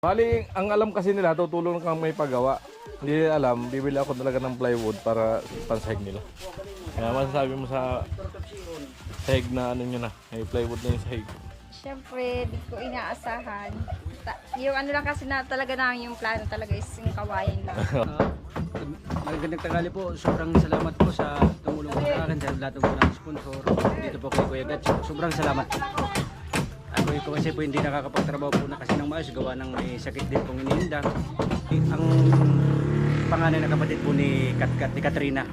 Bali, ang alam kasi nila, tutulong kang may paggawa. Hindi nila alam, bibili ako talaga ng plywood para pansahig nila. Kaya masasabi mo sa sahig na ano nyo na, may plywood na yung sahig. Siyempre, di ko inaasahan. Yung ano lang kasi na talaga namin yung plano talaga is yung kawain lang. Magandang tanghali po. Sobrang salamat po sa tumulong po sa akin sa lahat ng mga sponsor. Dito po kay Kuya Gatch. Sobrang salamat po. Ako ko kasi po hindi nakakapagtrabaho po na kasi ng maayos. Gawa ng may sakit din pong iniinda. Ang panganay na kapatid po ni Katrina.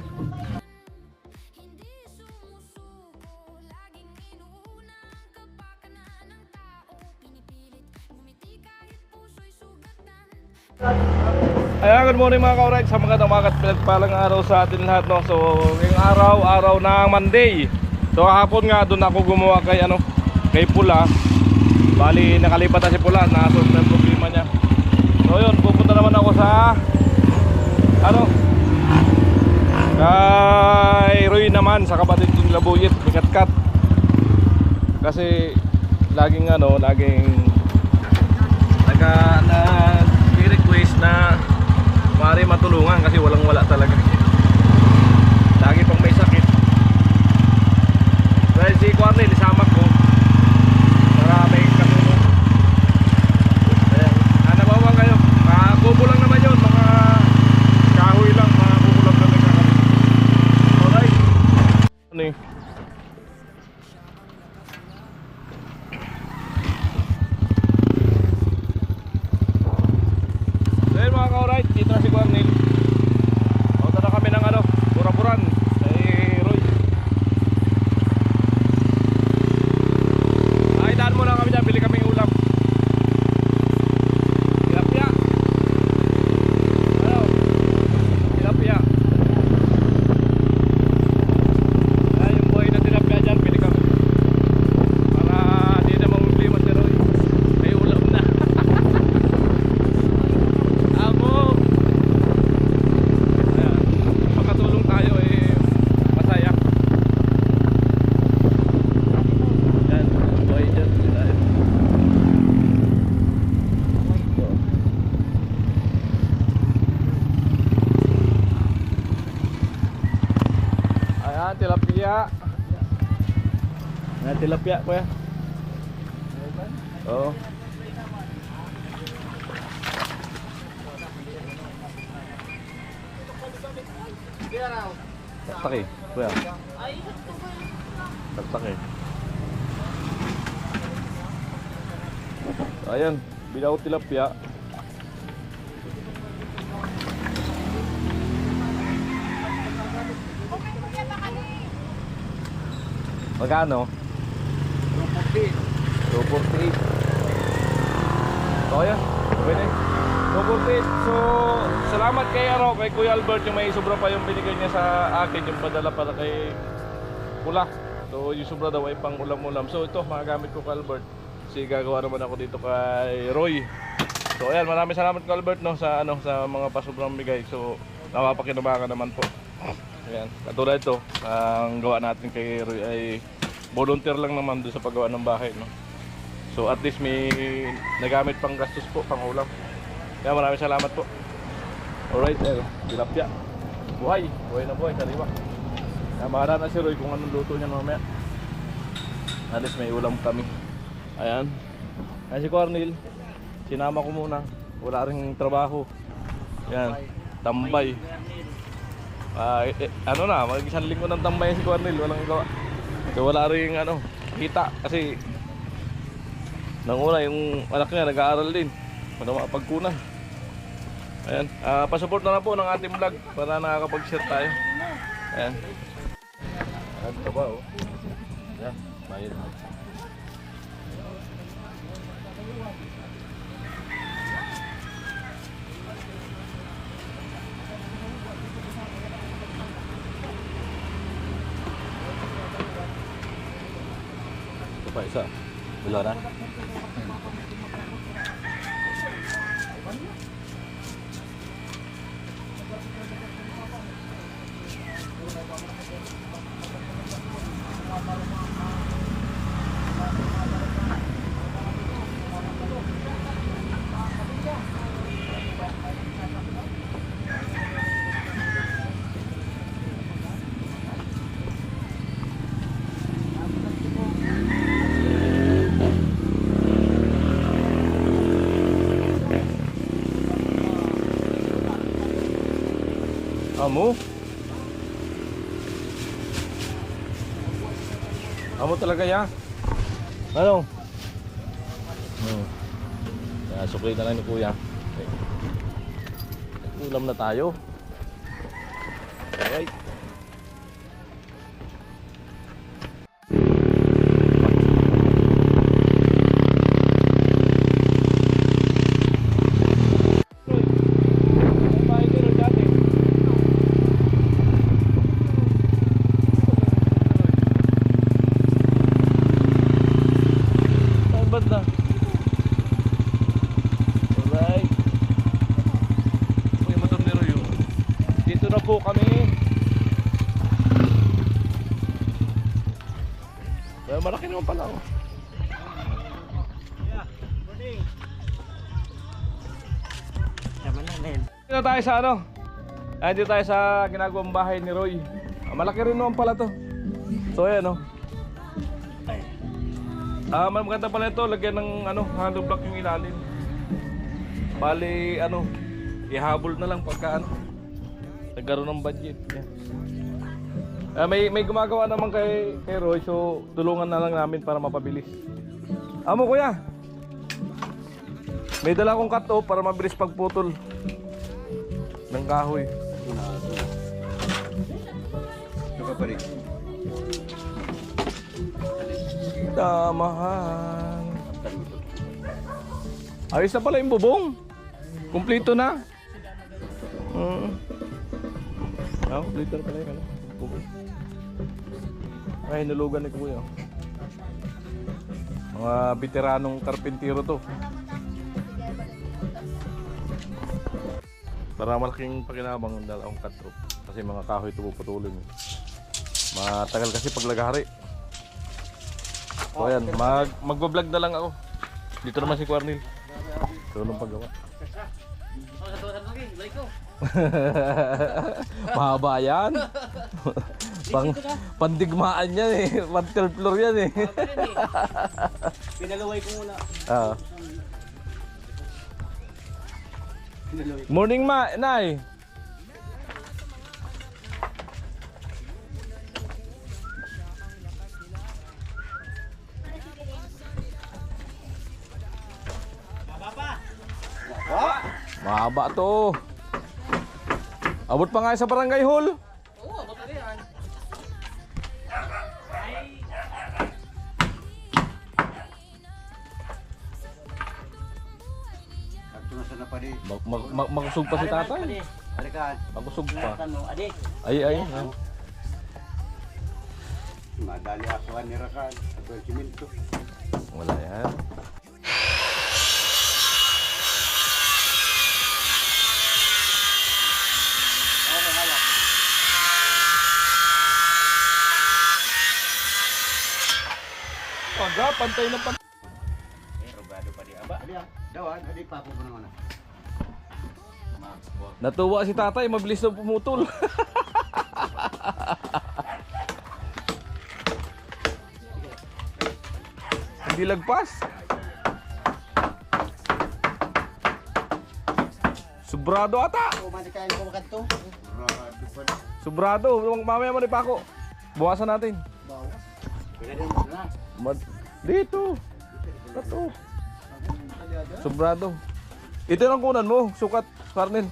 Ayan, good morning mga ka-alright. Sa mga damagat, pinagpalang araw sa atin lahat, no? So, ngayong araw ng Monday. So, kahapon nga, doon ako gumawa kay Pula. Bali, nakalipat na si Pula, nasunod na yung problema niya. So, yun, pupunta naman ako sa kay Roy naman, sa kapatid kong Labuyit, Katkat. Kasi, laging nag-request na maaari matulungan kasi walang wala talaga. Lagi pang may sakit. Dahil si Cornel, isama ko para may katulong. Ayan, nabawa kayo. Mga kubo lang naman yun, mga kahoy lang, mga kubo lang naman kakabit. Alright. Ano yun? Mga ka-alright, dito na si Cornel. Punta na kami ng Buraburan kay Roy. Ay, daan mo lang kami dyan, bili kaming ulam. Tilapia. Tilapia. Ay, yung buhay na tilapia dyan, bili kami. Para di na mamumblima si Roy. May ulam na. Makatulong tayo masaya. Yan, boy dyan sila. Ayan, tilapia. Ayan, tilapia kuya. Oo. Taktak eh, kuya. Taktak eh. Ayan, bilaw tilapia. Magkano? 248. So ayan, pwede. 248. So, salamat kay Kuya Albert yung may sobra pa yung binigay niya sa akin, yung padala para kay Pula. So, yung sobra daw ay pang ulam-ulam. So, ito, magagamit ko kay Albert. Kasi gagawa naman ako dito kay Roy. So, ayan, maraming salamat kay Albert sa mga pasobrang bigay. So, napapakinabangan naman po. Ayan, katulad ito, ang gawa natin kay Roy ay volunteer lang naman doon sa paggawa ng bahay, no? So, at least may nagamit pang gastos po, pang ulam. Kaya maraming salamat po. Alright, tilapia. Buhay na buhay, sariwa. Kaya mahala na si Roy kung anong luto niya mamaya. At least may ulam kami. Ayan. Ayan si Cornel, sinama ko muna. Wala ring trabaho. Ayan, tambay. Mag-isang linggo ng tambay si Cornel, walang gawa. So wala ring kita kasi nang una yung anak niya nag-aaral din. Para makapagkunan. Ayan, pasupport na lang po ng ating vlog para nakakapag-share tayo. Ayan. Ayan, ito ba oh. Ayan, bayad. Ito pa isa. Bila na. Amo? Amo talaga ya? Ano? Sukli na lang ni Kuya. Okay. Ulam na tayo. Alright. Po kami. Well, malaki naman pala ako. Dito tayo sa ano? Dito tayo sa ginagawang bahay ni Roy. Malaki rin naman pala to. So ayan o. Maganda pala ito. Lagyan ng ano, hollow block yung ilalim. Bali ano, ihabol na lang pagka ano, nagkaroon ng budget. May gumagawa naman kay Roy, so tulungan na lang namin para mapabilis. Amo kuya, may dala akong cut-off para mabilis pagputol ng kahoy. Tamahan. Ayos na pala yung bubong. Kumplito na. Later pala yun, ano? Ay, nulugan ni Kuya. Mga veteranong karpintero to. Para malaking pakinabang ng dalawang cut-through. Kasi mga kahoy ito puputulin. Matagal kasi paglagari. So ayan, mag-vlog na lang ako. Dito naman si Quarnil. Tulong paggawa. Mahaba yan. Pandigmaan yan eh. Third floor yan eh. Pinalaway ko muna. Morning Nay. Mahaba to. Abot pa nga sa barangay hall. Oo, abot na yan. Makusog pa si tatay. Makusog pa. Ay. Madali asuhan ni Rakan. Ako yung siminto. Wala yan. Paga, pantay na pantay. Rogado pa di aba. Dawan, adi pa ako naman. Natuwa si tatay, mabilis na pumutol. Hindi lagpas. Sobrado ata. Kumanikain ko makanto. Sobrado, mamaya mo ni Paco. Buwasan natin. Dito. Ito. Sobrado. Ito lang kunan mo, sukat, Farnel.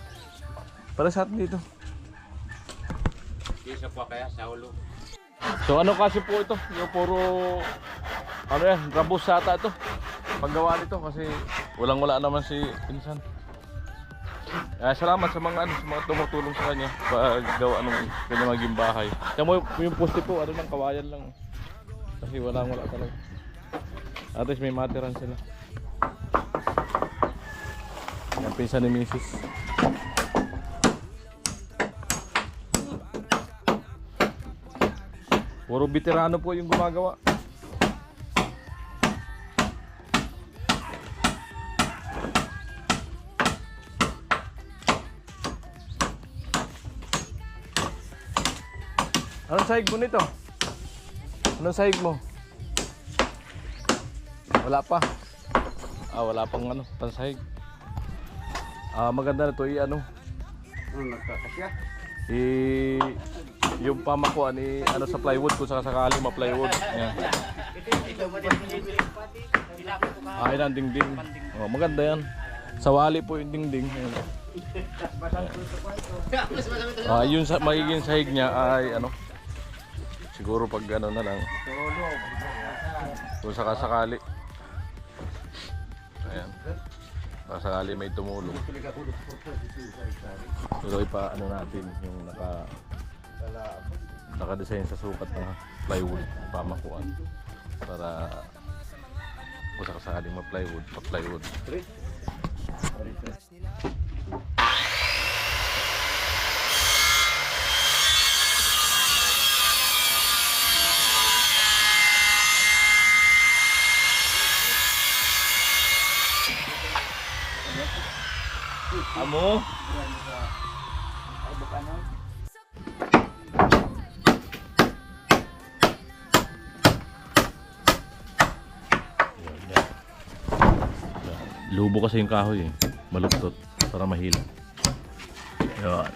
Para sa atin dito. Isa po kaya sa ulo. So ano kasi po ito, yung puro ano yan, rabos sata ito. Paggawa nito kasi wala naman si Pinsan. Salamat sa mga sa mga tumutulong sa kanya paggawa ng kanyang maging bahay. Kaya mo yung poste po, ano lang, kawayan lang. Kasi wala talaga. At least may matiran sila. Yung pinsan ni Mrs. Puro veterano po yung gumagawa. Anong sahig mo nito? Anong sahig mo? Wala pa. Wala pang pansahig. Maganda na to ano. Nagkakasya. yung pamakuan ano sa plywood kung sakasakali ma-plywood. Ayan. Ayun ang dingding. Oh, maganda yan. Sa wali po yung dingding. Ayan. Yun sa magiging sahig niya ay ano. Siguro pag ano na lang. Kung sakasakali. Ayan. Sakasakali may tumulong. Pero ipa ano natin yung naka-design sa sukat ng plywood, pamakuan para kung sakasakaling ma-plywood, pa-plywood. Amo? Lubo kasi yung kahoy eh. Maluktot para mahila. Yan.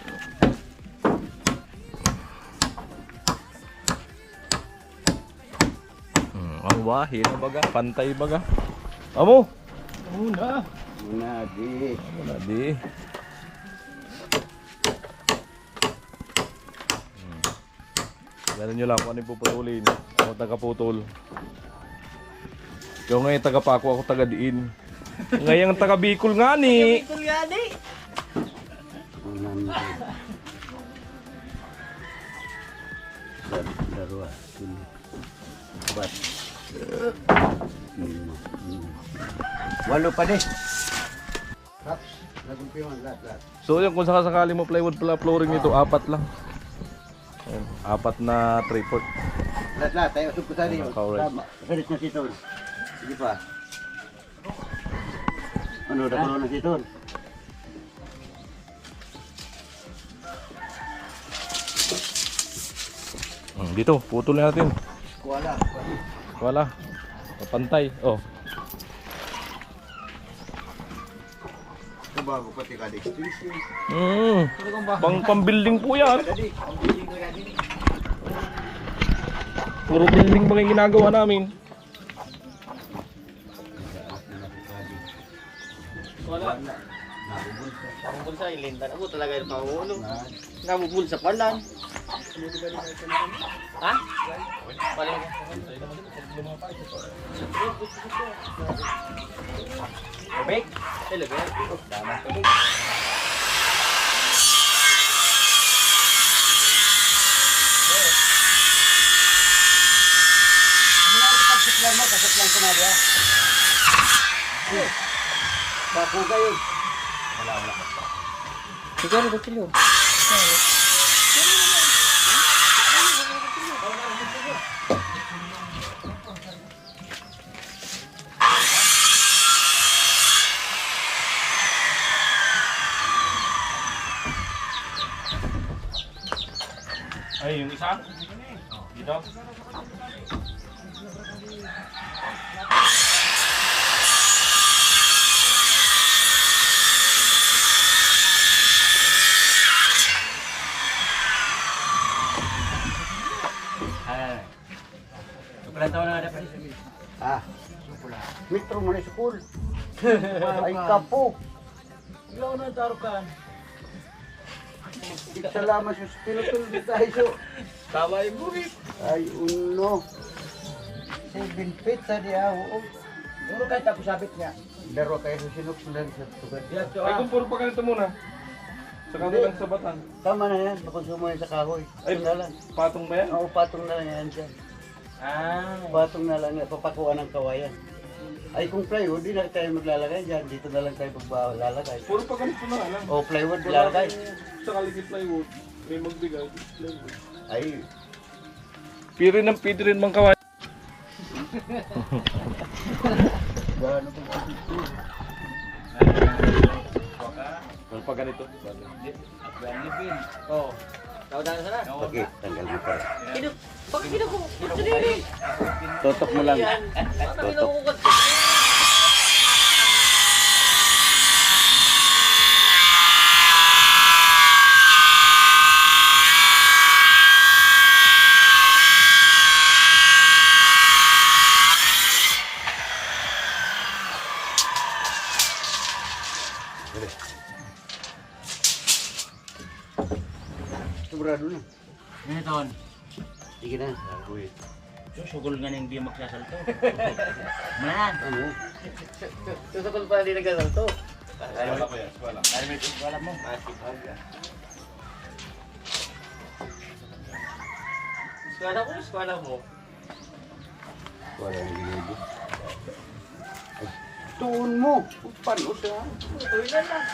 Ang wahil baga, pantay baga. Amo? Muna. Muna di. Muna di. Ganun nyo lang kung ano yung puputulin. Ako taga-putol. Ikaw ngayon taga-pako, ako taga-diin. Ngayon taga-Bicol nga ni. Bicol nga ni. Dalawa. Apat. Walo pa din. Raps. Nagumpiwan lahat. So yun, kung sakasakali mo plywood pala flooring nito, 4 lang. Ayan, 4 na 3/4. Lahat. Tayo usap ko sa rin. Correct. Tama. Salit na si Ton. Sige pa. Ano, nakulo na si Ton? Dito, putol natin. Kuwala. Wala. Pantay. Oh. Ito bago pati ka extension. Pang-building po yan. Puro building pa yung ginagawa namin. Nabubulsa yung lindan. Ako talaga yung pangulo. Nabubulsa pa lang. Ha? Paling. Tubig? Talaga? Daman tubig. Ano nga rin pag-siplan mo? Pasiplan ko na diya. Bago kayo. Wala. Siguro ba kilo? Ay, yung isa? Dito? Ah. Metro mo na school. Ay kapo. Ilaw na tarukan. Salamat sa spiritual di tayo. Tama yung bukit. Ay uno. 7 feet sa diya. Puro kahit ako sabit niya. Daro kayo sa sinuksulan sa tugad. Ay, kung puro pa ganito muna. Saka lang sa batan. Tama na yan. Bakit sumoy sa kahoy. Ay, Ito na lang. patong ba yan? Oo, patong na lang yan dyan. Patong na lang yan. Papakuha ng kawayan. Ay kung plywood, di na tayo maglalagay dyan. Dito na lang tayo maglalagay. Puro pa ganito na lang. O plywood lalagay. Sa kaligi plywood, may magbigay. Plywood. Ay, Pirin mang kawain. gano'n po kasi ito. Ano pa ganito? Oh. Tahu dah sana. Bakit? Tanggal mo pa. Hidup. Bakit hidup ko? Sendiri. Totok mo lang. Bakit hidup Totok. ko? Sobrado na. Ganito. Sige na. Susugol nga nang di magsasalto. Man. Ano? Susugol pa di nagsasalto. Wala ko yan, wala. Ano may wala mo? Eskwala mo. Wala nang ginagawa. Tuon mo. Paano siya? Uy na lang.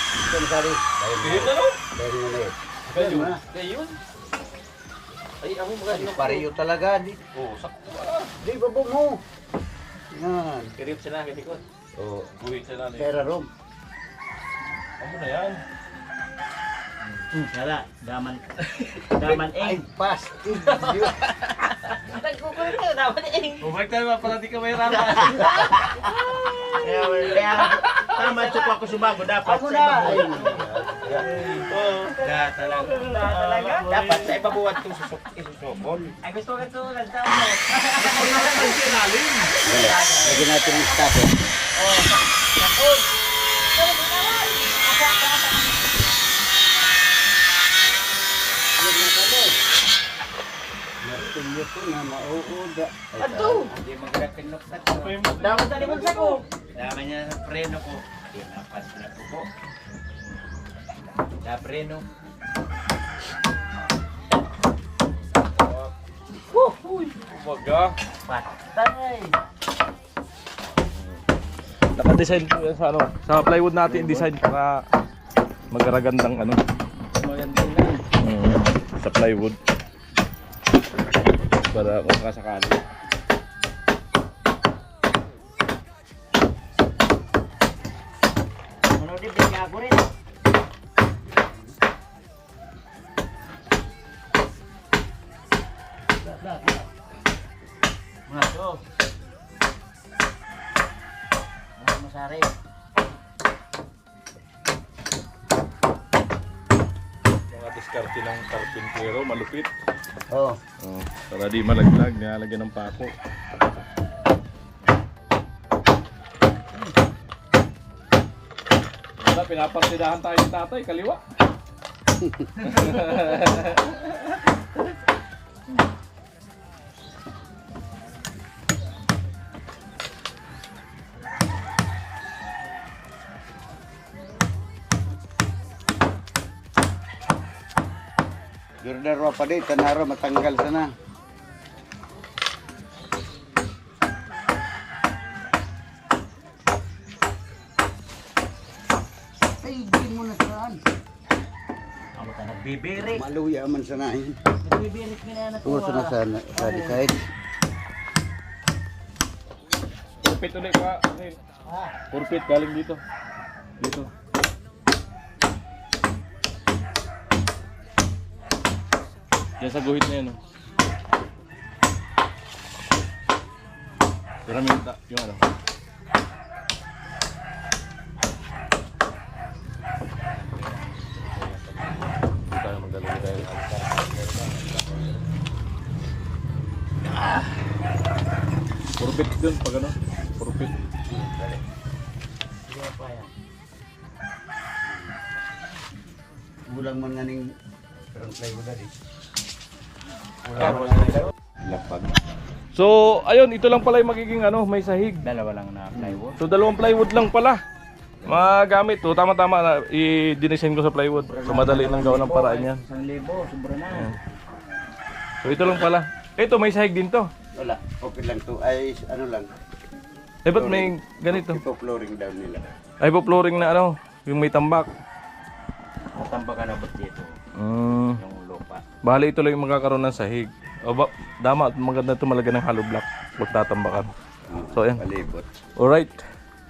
Ito masari. Dito no? Dahil mo na eh. Kayo. Ngayon. Ay, ako maganda. Pareho talaga. Di, Oo, sakto. di babo mo. Yan. Kirip sila kitikot. Oh, Buhi siya na. pera rom. Ano na yan? Wala, daman. Daman Ay, eh. pasti. Nagkukulit ka, daman eh. Bumalik tayo para di ka may rama. Kaya, tama ito ko ako sumago. Dapat Ako sa na. ibabuhat. Oo. Talaga. Dapat sa ibabuhat itong isusukol. Ay, gusto ka ito. Lantaw mo. Lagyan natin ang stopper. Martilyo ko na mauuda. Ato! Hindi magkakakinok na ito. Dapat sa limon sa ko. Daman niya sa preno ko. Tinapas na ito ko. Sa preno. Umaga. Patay! Naka-design po yan sa ano, sa plywood natin design para magkaragandang ano. Maganda na. Sa plywood. Para kung kasakali. Ano din, bigyan ako rin. Mga to. Mga masari. Mga diskarte ng karpintero, malupit. Oh, Oh, para di malaglag, nilalagyan ng pako. Wala, pinapartidahan tayo ni tatay, kaliwa. Jordan pa di, tanaro matanggal sana. Ay, di mo na saan. Ako ta nagbibirik. Maluya man sana yun. Nagbibirik ka na Tuwa sana sa side. Purpit ulit ka. Purpit galing dito. Dito. Yan sa guhit na yan. Oh. Herramienta, yung ano. Hindi tayo magdalawin tayo. Purpit dun, pag ano. Purpit. Bulang man nga ning parang plywood na di. Lapag. So, ayun, ito lang pala yung magiging ano, may sahig. Dalawa lang na plywood. So, dalawang plywood lang pala. Magamit to, tama-tama na i-design ko sa plywood. So, madali lang gawa ng paraan yan. 1,000, sobra na. Ayan. So, ito lang pala. Ito, may sahig din to. Wala, okay lang to. Ay, ano lang. Eh, ba't may ganito? Ipo flooring down nila. Ay, po flooring na ano, yung may tambak. Matamba ka na ba't dito? Mm, Yung lupa. bali ito lang yung magkakaroon ng sahig. O ba, dama, maganda ito malaga ng hollow block. Huwag tatambakan. So, ayan. Palibot. Alright.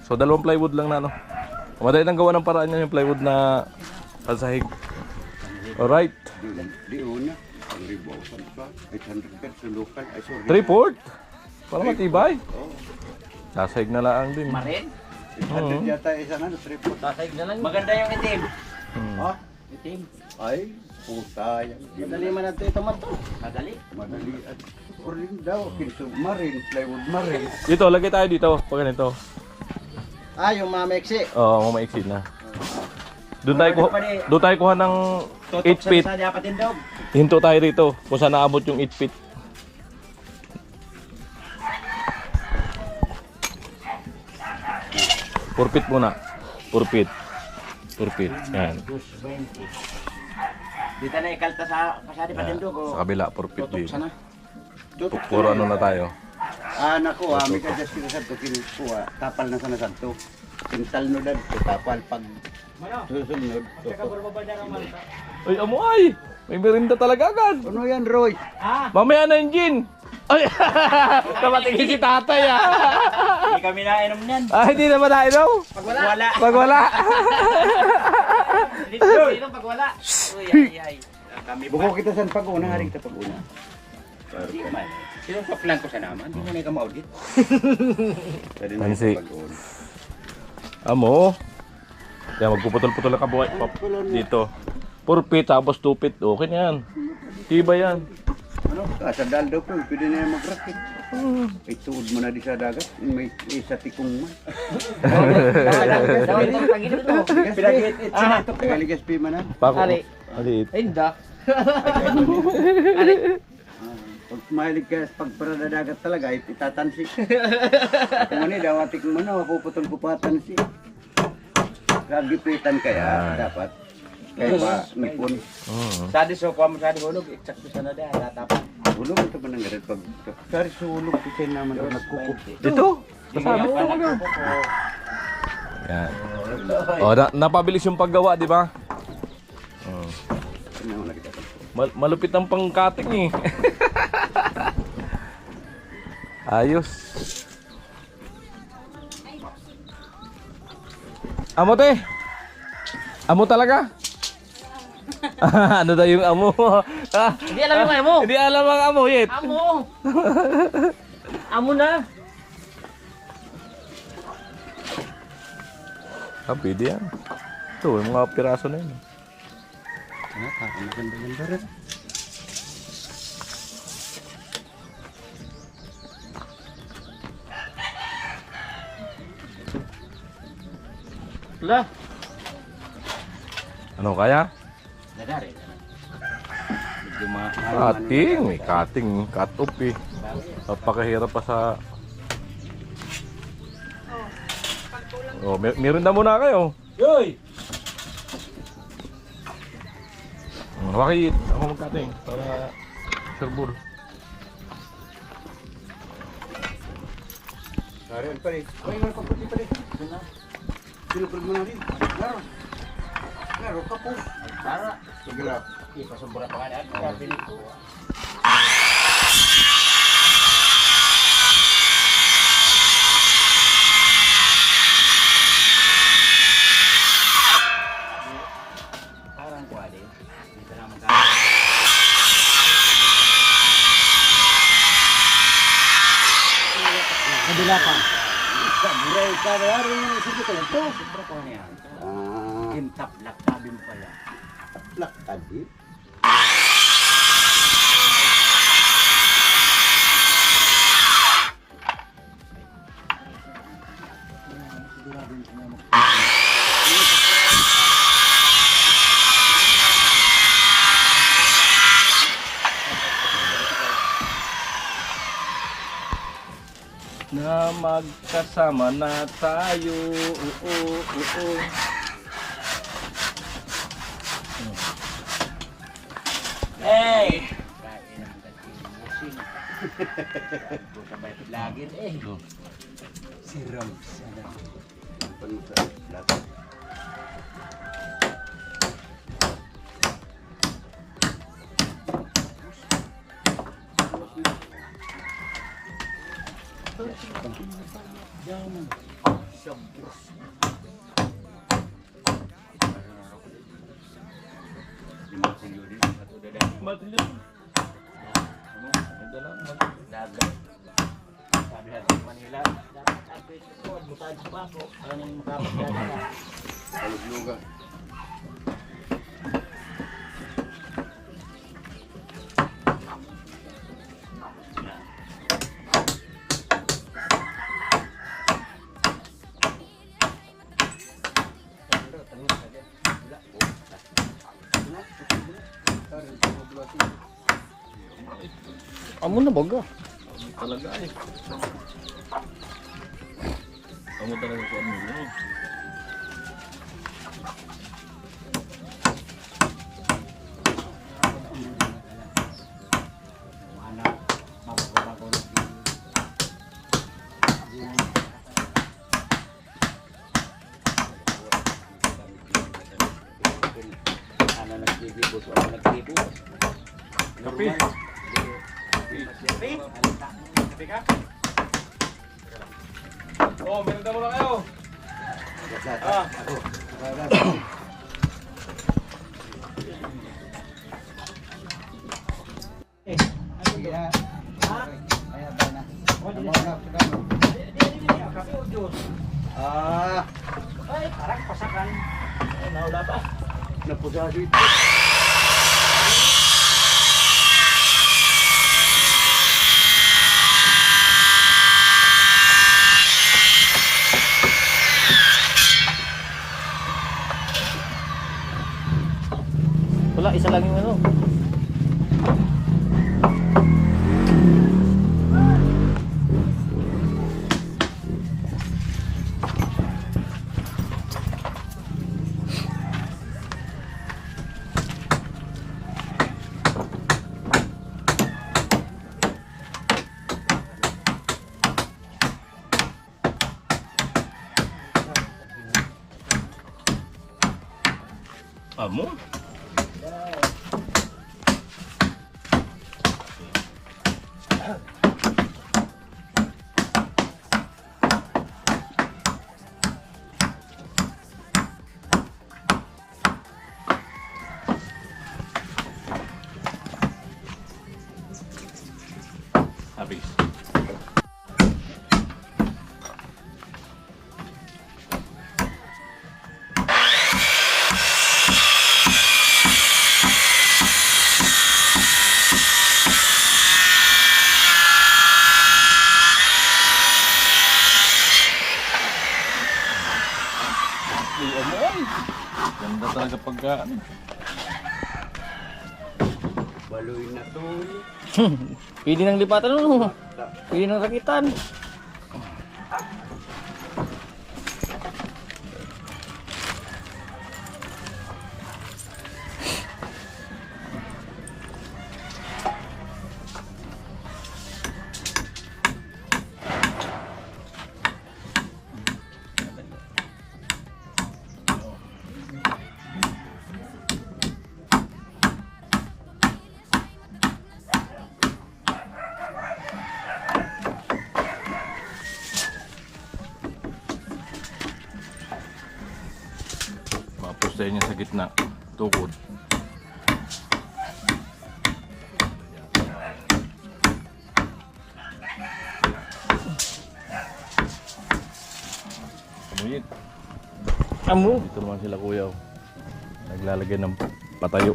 So, dalawang plywood lang na, no? Madali nang gawa ng paraan yan yung plywood na pansahig. Alright. Di una. Ang ribo. Saan pa? 800 pesos sa local. Ay, sorry. 3/4. Para matibay. Oh. Sasahig na lang din. Marin? 800 yata isa na. 3/4. Tatay na lang. Maganda yung itim. Ha? Itim. Ay, puta yan. Madali man nato ito man to. Madali. Madali at kurin daw, kinsog marin, plywood marin. Dito, lagay tayo dito. Pag ganito. Ah, yung mga meksi. Oo, maiksin na. Doon tayo kuha ng 8 feet. Sa dapat tindog. Hinto tayo rito kung saan naabot yung 8 feet. Purpit muna. Purpit. Purpit. Yan. 220. Dito na ikalta sa pasadi patindog o. Sa kabila, purpit Tutok din. sana. Puro ano na tayo. Nako, may kadas kinasadto kinukuha, tapal na sana santo. Pintal no dad, tapal pag susunod. Ay, amo ay! May merinda talaga agad. Ano yan, Roy? Mamaya na yung gin. Ay! Namatingin si tatay ah. Hindi kami nainom niyan. Hindi na ba nainom? Pag wala. Pag wala. Dito pag wala. Uy, ay. Kami Buko kita sa pag-una, haring sa pag-una. Hindi man. Sino sa plan ko sa naman? Hindi mo na ikaw-audit. Pwede na Pansi. sa pag-una. Amo. Yan, magpuputol-putol ang kabuhay. Dito. 4 feet, tapos 2 feet. Okay na yan. Tiba yan. Ano? Sa dal daw po, pwede na yan mag-rocket. Ay, tuod mo na di sa dagat. May isa tikong man. Daw itong pag-init to. Pinag-it-it sila ito. Tagaligas pi man na. Pako. Maliit. Hindi. Pag mahilig ka sa pagparada dagat talaga, itatansi. Kung ano, dawatik mo na, mapuputol ko pa tansi. Kagipitan kaya, dapat. Kaya pa, nagpun. Sadi so kuha mo sadi hulog, exact sa na dahil tatapon. Hulog ito ba ng ganit? Pag sari sa hulog, kasi naman ako nagkukup. Dito. Kasama ko. Yan. Oh, napabilis yung paggawa, di ba? Ano naman nakita ko? Malupit ang pang-cutting eh. Ayos. Amo te. Amo talaga? Ano daw yung amo? Hindi alam yung amo. Hindi alam ang amo yet. Amo. Amo na. Pwede yan. Ito, yung mga piraso na yun. Ano, maganda-ganda rin. Lah. Ano kaya? Nadari. Cutting, may cutting, cut off eh. Napakahirap pa sa... Oh, meron na muna kayo. Yoy. Bakit ako mag-cutting para sureball. Sarihan pa rin. Ay, nga kaputi pa rin. Sinupag mo na rin. Laro. Laro, kapos. Para. Sige lang. Ipasumbura pa nga natin. Pili ko. Parang kwali. Dito na magkakaroon. Kabila pa. Saburay ka na rin. Sige ka lang to. Sobra ko na yan. Ah, Intap laktabin pala. plak tadi. Na magkasama na tayo. Hey! Kain ang dating sabay lagin eh. Siram sana. Panusa. Plak. Sabi natin Manila. Dapat ang pwede ko. Mutad sa bako. Ano yung makapagdala. Alug luga. Amo na baga. Talaga eh. Amo talaga ko ano yun. Ano nagkikibos, ano nagkikibos. Kapi. Oh, meron ka muna kayo. Napusa dito. Wala, isa lang yung ano. Amo? Habis. Ganda talaga pagka ano. Baloy na to. Pwede nang lipatan no. Pwede nang rakitan. Mapustahin niya sa gitna. Tukod. Kamuyit. Amo. Dito naman sila kuya. Oh. Naglalagay ng patayo.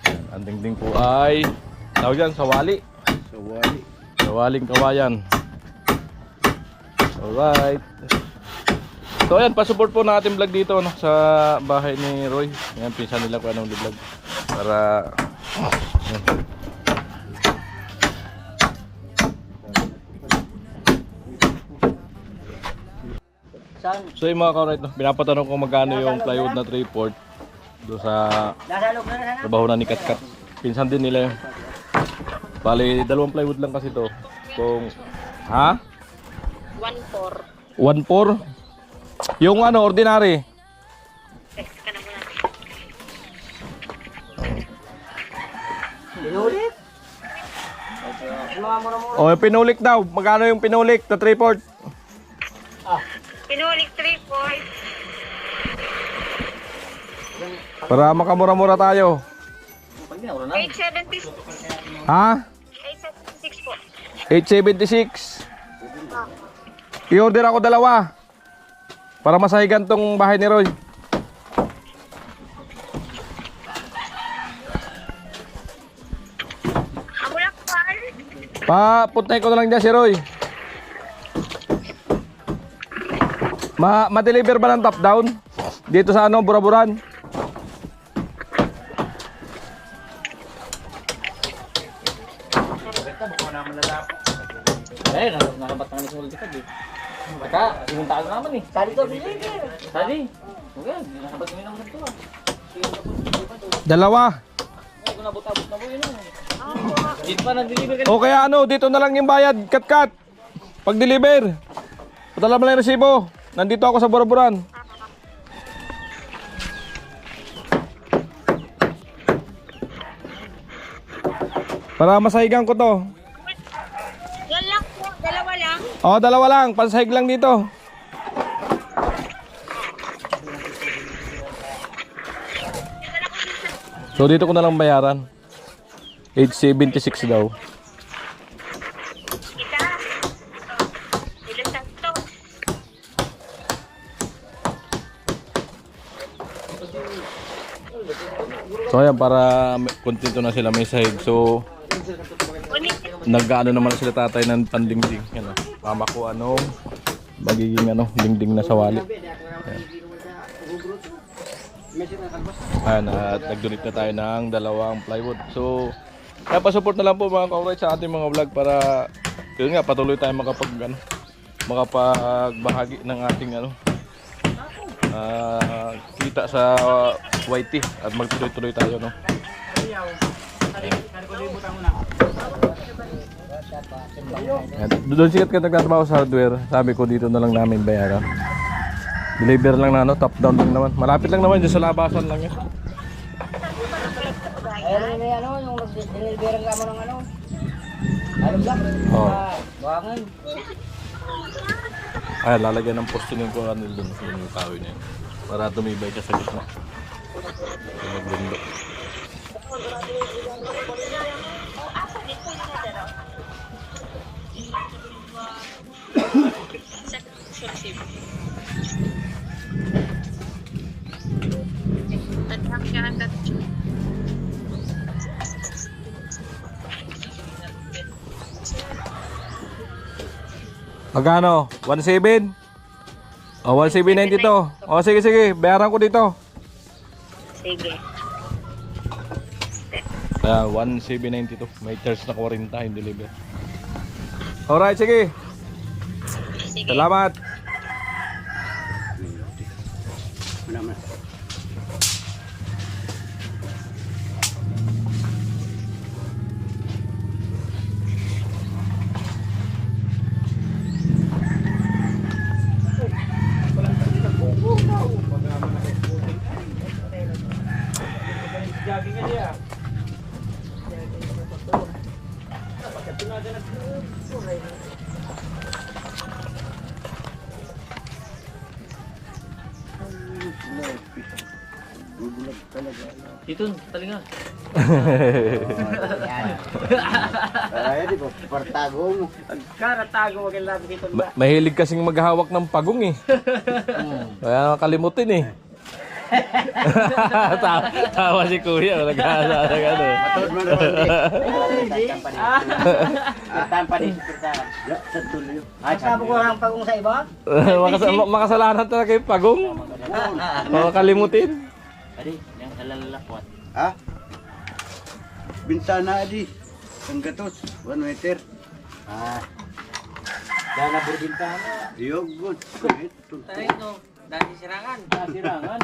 Yan. Ang dingding po ay tawag yan, sawali. Sawali. Sawaling kawayan. Alright. So ayan, pa-support po natin vlog dito no, sa bahay ni Roy. Ayan, pinsan nila ko anong vlog. Para ayan. So yung mga ka-right, no, pinapatanong ko magkano yung plywood na 3/4 doon sa trabaho na ni Katkat. Pinsan din nila yun. Bali, 2 plywood lang kasi to. Kung, ha? 1-4. 1/4? Yung ano, ordinary? Pinulit? O, yung pinulik daw. Magkano yung pinulik na 3/4? Pinulik 3-4. Para makamura-mura tayo. 876. Ha? 876 po. 876. I-order ako 2. Para masahigan tong bahay ni Roy. Amo lang par. Papuntay ko na lang dyan si Roy. Ma-deliver ba ng top down? Dito sa ano, Buraburan? baka naman lalapo. Eh, nakabatang ni Sulti ka eh. Baka, sinuntaan naman eh. Sali to, deliver. Sali. Okay, nakabatang naman ito ah. Dalawa. Ay, kung nabot-abot na po yun ah. Dito pa nag-deliver ka. O kaya ano, dito na lang yung bayad, kat-kat. Pag-deliver. Padala mo lang yung resibo. Nandito ako sa Buraburan. Para masahigan ko to. Yan lang po, dalawa lang. O, dalawa lang. Pansahig lang dito. So dito ko na lang bayaran. 876 daw. So ayan, para kontento na sila may sahig. So nag-ano naman sila tatay ng pandingding. Yan o. Mama ko ano, magiging ano, dingding na sa wali. Ayan, at nag-donate na tayo ng 2 plywood. So kaya pa-support na lang po mga ka-alright sa ating mga vlog para yun nga, patuloy tayo makapagbahagi ng ating ano, kita sa YT at magtuloy-tuloy tayo, no. Doon sikat ka nagtatrabaho sa hardware. Sabi ko dito na lang namin bayaran. Deliver lang na ano, top down lang naman. Malapit lang naman, dyan sa labasan lang yan. Ayun na ano, yung nag-deliver nga mo ng ano. Ano ba? Oh. Buwangan. Ay, lalagyan ng posting ko ano doon yung kahoy na yun. Para tumibay ka sa gitna. Magbundo. Magkano? 1.7? O, 1.792. O, sige, sige. Bayaran ko dito. Sige. Kaya 1.792. May charge na 40 yung deliver. Alright, sige. Salamat. Jogging aja ya. Dito, talinga. Ay, di ba? Partago mo. Karatago wag ang labi dito. Mahilig kasing maghawak ng pagong eh. Kaya nakalimutin eh. Tawa si kuya, nag-aasa ng ano. Matod mo na Tampa din kita. sa tuloy. Ay, sabi ko ang pagong sa iba? Makasalanan talaga yung pagong. Makalimutin. Adi, yung kalalakwat. Ha? Bintana di. Ang gatos. 1 meter. Dana berbintana. Yo, good. Tayo ito. Dati sirangan. Sirangan.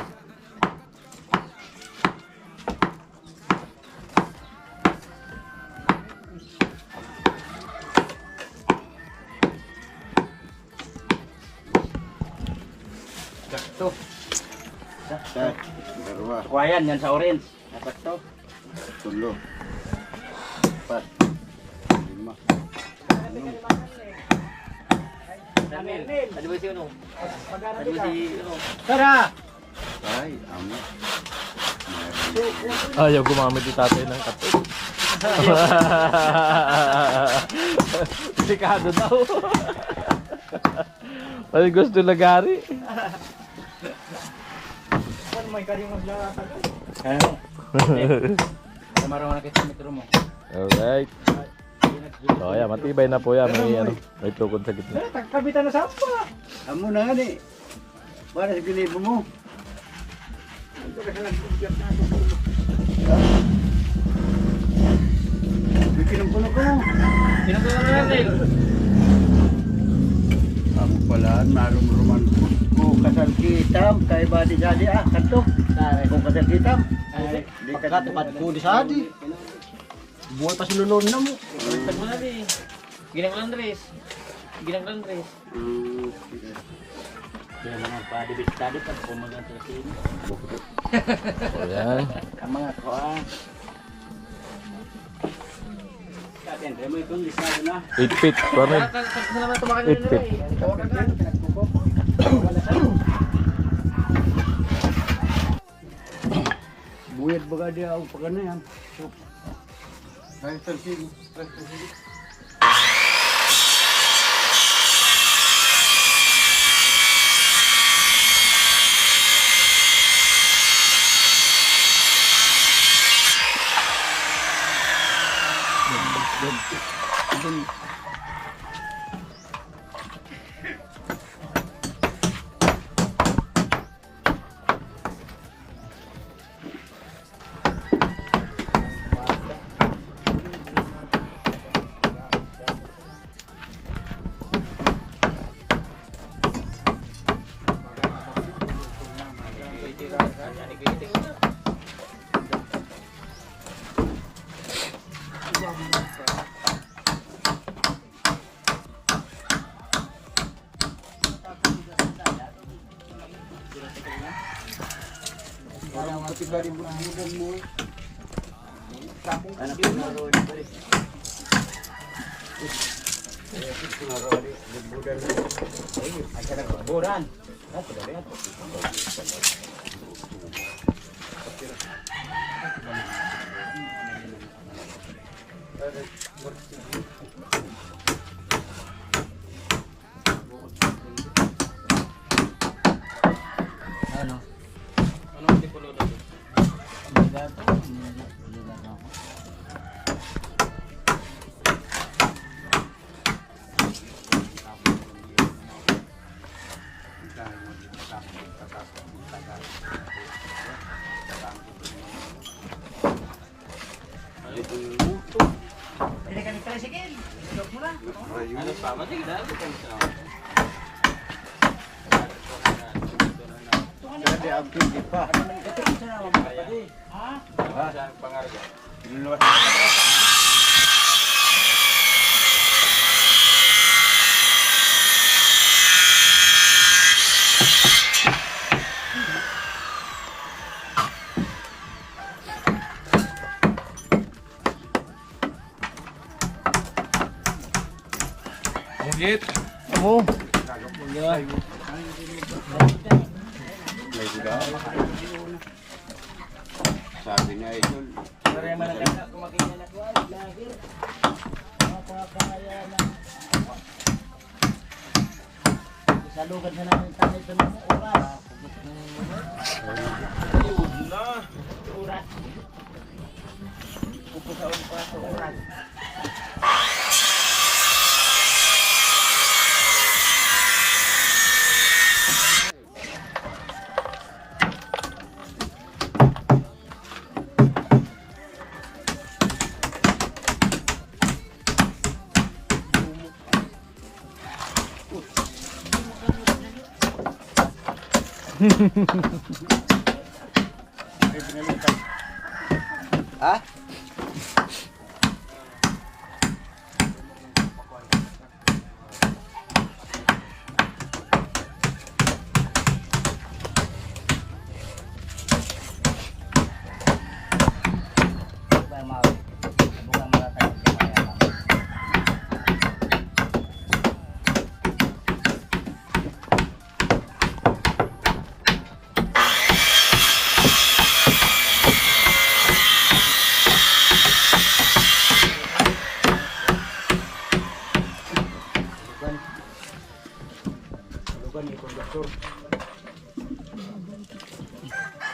Sakto. Dalawa. Kuwayan yan sa orange. Dapat to. Tulo. 4. 5. Adi ba si ano? Adi ba si ano? Tara! Ay, amo. Ayaw gumamit ni tatay ng kape. Delikado daw. Ay gusto lagari. Ano may karing mas lalata? Ano? Kamaraw na kita metro mo. Alright. So ayan, matibay na po yan. May, ano, may tukod sa gitna. Tagkabitan na sa apa. Amo na nga ni. Para sa ginibo mo. Bikin ang puno ko. Pinagkaroon natin. Kamu pala, marum-ruman ko kasal kitam, kay badi jadi kanto. Kung kasal kitam. Di ka Pagkatapat ko di sa adi. Buhay pa si Lulon na mo. Baliktad mo natin. Ginang Andres. Ginang Andres. Kaya naman pa, dibit-dibit at pumagang sa sini. Ayan. Ang mga kawa. Yan, mo itong lisado na. 8 feet. Pare. Saan naman tumakan 8 feet. Buyat baga dia ang pagana yan. Kahit tersin. Buran. Ano pa? Matig na. Jadi ang tinggi pa. Mungit. Amo. Sabi niya ito. Salugan sa namin tanay sa mga oras. Oras. Pupusaon pa sa oras. Ha?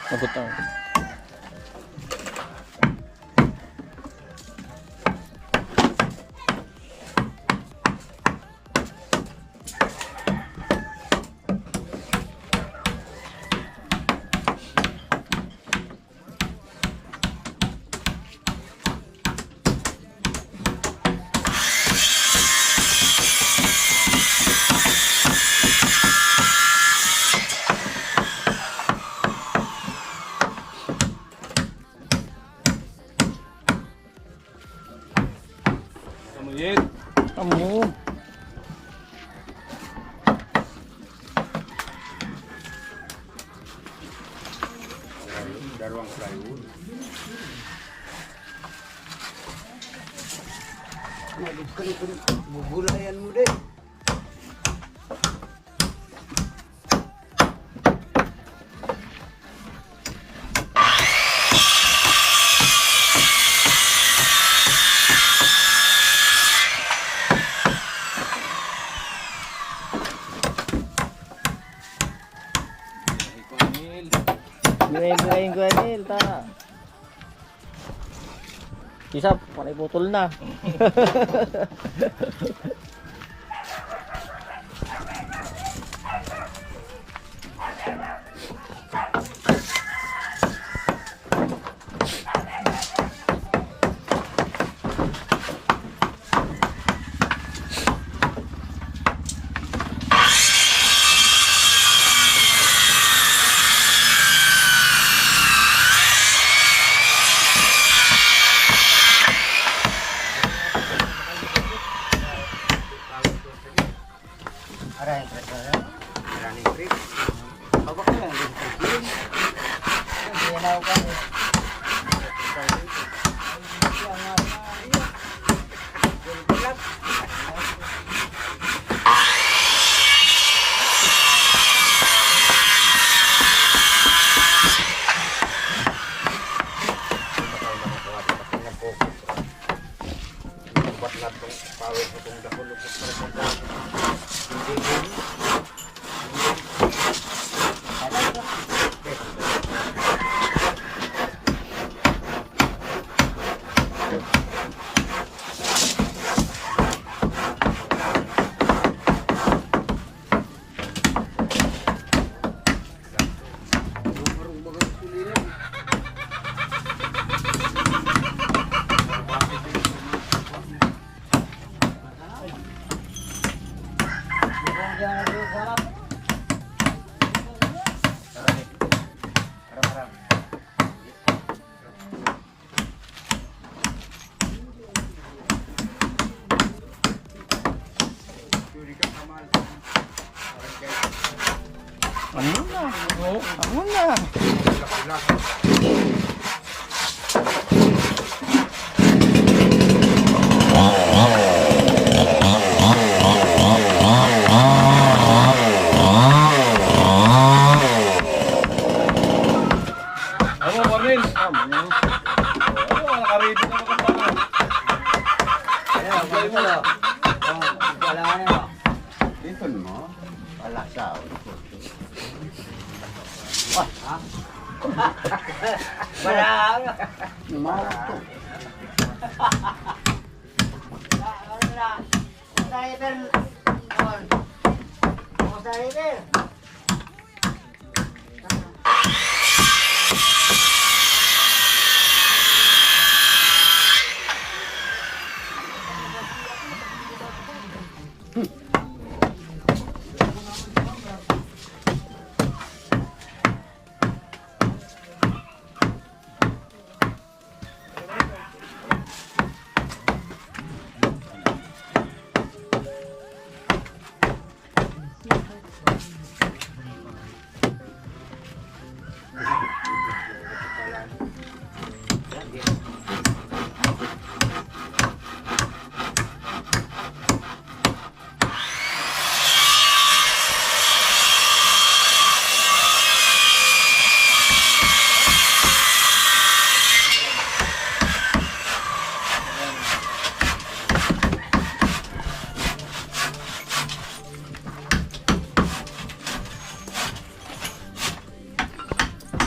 Abot na. Muyit. Amo. Dalawang plywood. Bubulayan mo din. Guanil, ta. Kisap, panay putol na. Amo na. Ano, Cornel? Naka-ready na makapala. Ayan, mo na. Wala na. Dito mo. Wala sa Wala. Mauto.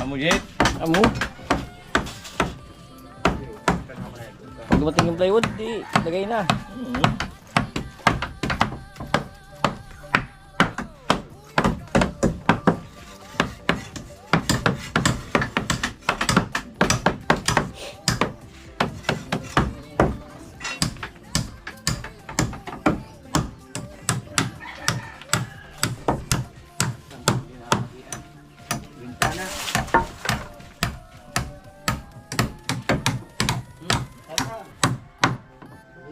Muyit. Amo. Pag dumating yung plywood, di lagay na.